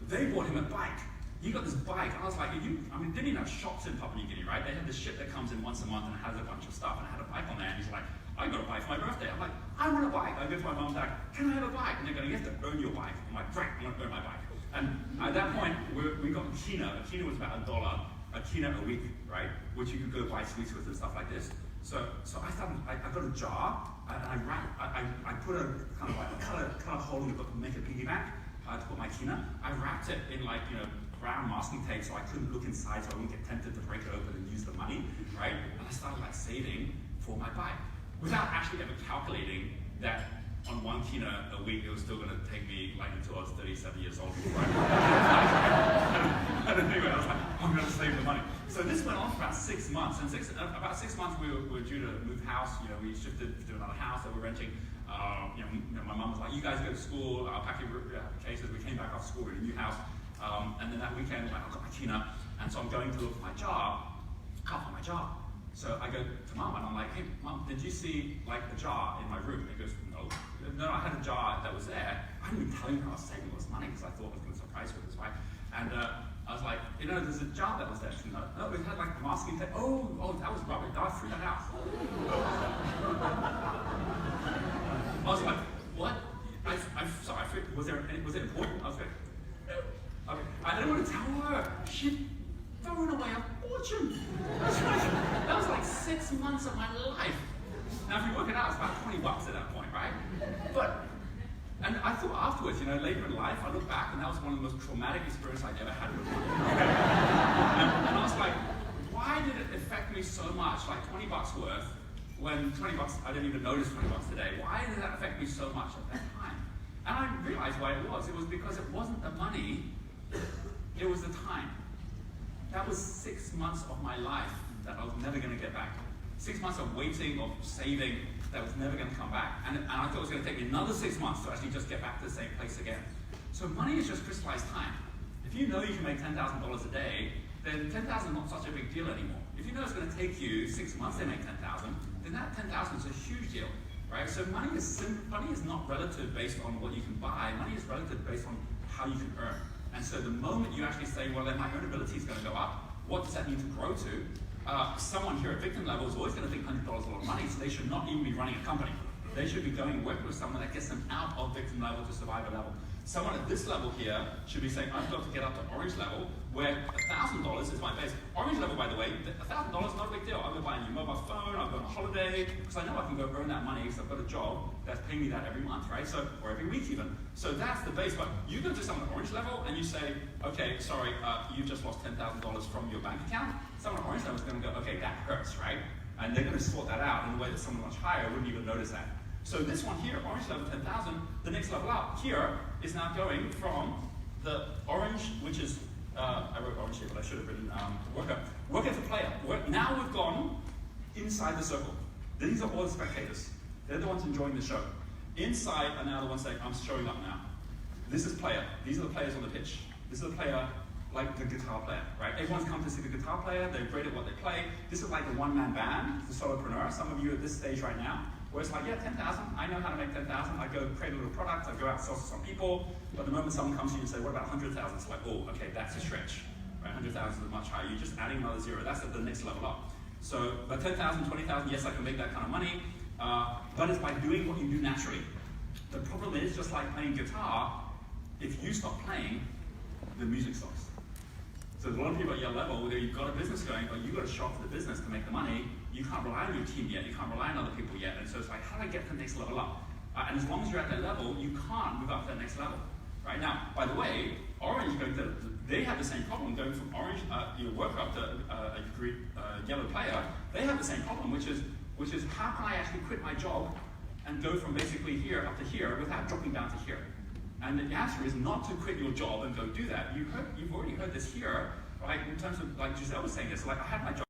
They bought him a bike. He got this bike. I was like, didn't even have shops in Papua New Guinea, right? They had this ship that comes in once a month and it has a bunch of stuff. And I had a bike on there. And he's like, I got a bike for my birthday. I'm like, I want a bike. I go to my mom and dad, can I have a bike? And they're going, you have to earn your bike. I'm like, great, I'm going to earn my bike. And at that point, we got a kina. A kina was about $1, a kina a week, right? Which you could go buy sweets with and stuff like this. So I got a jar, and I put a kind of like cut a hole in the book and make a piggy bank to put my kina. I wrapped it in like, brown masking tape so I couldn't look inside, so I wouldn't get tempted to break it open and use the money, right? And I started like saving for my bike without actually ever calculating that on 1 kina a week, it was still going to take me like until I was 37 years old before and anyway, I was like, I'm going to save the money. So this went on for about 6 months, and about 6 months we were due to move house. We shifted to another house that we're renting. My mum was like, you guys go to school, I'll pack your cases. We came back off school, we're in a new house. And then that weekend, like, I've got my kina, and so I'm going to look for my job. Can't find my job. So I go to Mum, and I'm like, hey, Mum, did you see, like, the jar in my room? He goes, no. No, I had a jar that was there. I hadn't been telling her I was saving all this money because I thought I was going to surprise her with this, right? And I was like, there's a jar that was there. She said, no, it had, like, masking tape. Oh, that was rubbish. I threw that out. I was like, what? I'm sorry, was it important? I was like, no. Okay. I didn't want to tell her. She'd thrown away a fortune. That was like 6 months of my life. Now, if you work it out, it's about $20 at that point, right? And I thought afterwards, later in life, I look back, and that was one of the most traumatic experiences I'd ever had with money. And I was like, why did it affect me so much, like $20 worth, when $20, I didn't even notice $20 today. Why did that affect me so much at that time? And I realized why it was. It was because it wasn't the money, it was the time. That was 6 months of my life that I was never going to get back. 6 months of waiting, of saving, that was never going to come back. And I thought it was going to take me another 6 months to actually just get back to the same place again. So money is just crystallized time. If you know you can make $10,000 a day, then 10,000 is not such a big deal anymore. If you know it's going to take you 6 months to make 10,000, then that 10,000 is a huge deal, right? So money is not relative based on what you can buy. Money is relative based on how you can earn. And so the moment you actually say, well, then my earnability is going to go up, what does that need to grow to? Someone here at victim level is always going to think $100 is a lot of money, so they should not even be running a company. They should be going and working with someone that gets them out of victim level to survivor level. Someone at this level here should be saying, I've got to get up to orange level, where $1,000 is my base. Orange level, by the way, $1,000 is not a big deal. I'm going to buy a new mobile phone, I'm going on a holiday, because I know I can go earn that money because I've got a job that's paying me that every month, right? So, or every week even. So that's the base. But you go to someone at orange level and you say, okay, sorry, you've just lost $10,000 from your bank account. Someone at orange level is going to go, okay, that hurts, right? And they're going to sort that out in a way that someone much higher wouldn't even notice that. So this one here, orange level 10,000, the next level up here is now going from the orange, which is, I wrote orange here, but I should have written worker to player. Now we've gone inside the circle. These are all the spectators. They're the ones enjoying the show. Inside are now the ones saying, I'm showing up now. This is player. These are the players on the pitch. This is the player like the guitar player, right? Everyone's come to see the guitar player. They're great at what they play. This is like the one-man band, the solopreneur. Some of you at this stage right now, where it's like, yeah, 10,000, I know how to make 10,000. I go create a little product, I go out and sell to some people. But the moment someone comes to you and say, what about 100,000? It's like, oh, okay, that's a stretch. Right? 100,000 is much higher. You're just adding another zero. That's at the next level up. So, but 10,000, 20,000, yes, I can make that kind of money. But it's by doing what you do naturally. The problem is, just like playing guitar, if you stop playing, the music stops. So there's a lot of people at your level where you've got a business going, but you've got to show up for the business to make the money. You can't rely on your team yet. You can't rely on other people yet. And so it's like, how do I get to the next level up? And as long as you're at that level, you can't move up to that next level. Right now, by the way, Orange they have the same problem going from orange, worker up to a yellow player. They have the same problem, which is how can I actually quit my job and go from basically here up to here without dropping down to here? And the answer is not to quit your job and go do that. You've already heard this here, right? In terms of, like Giselle was saying this, like I had my job.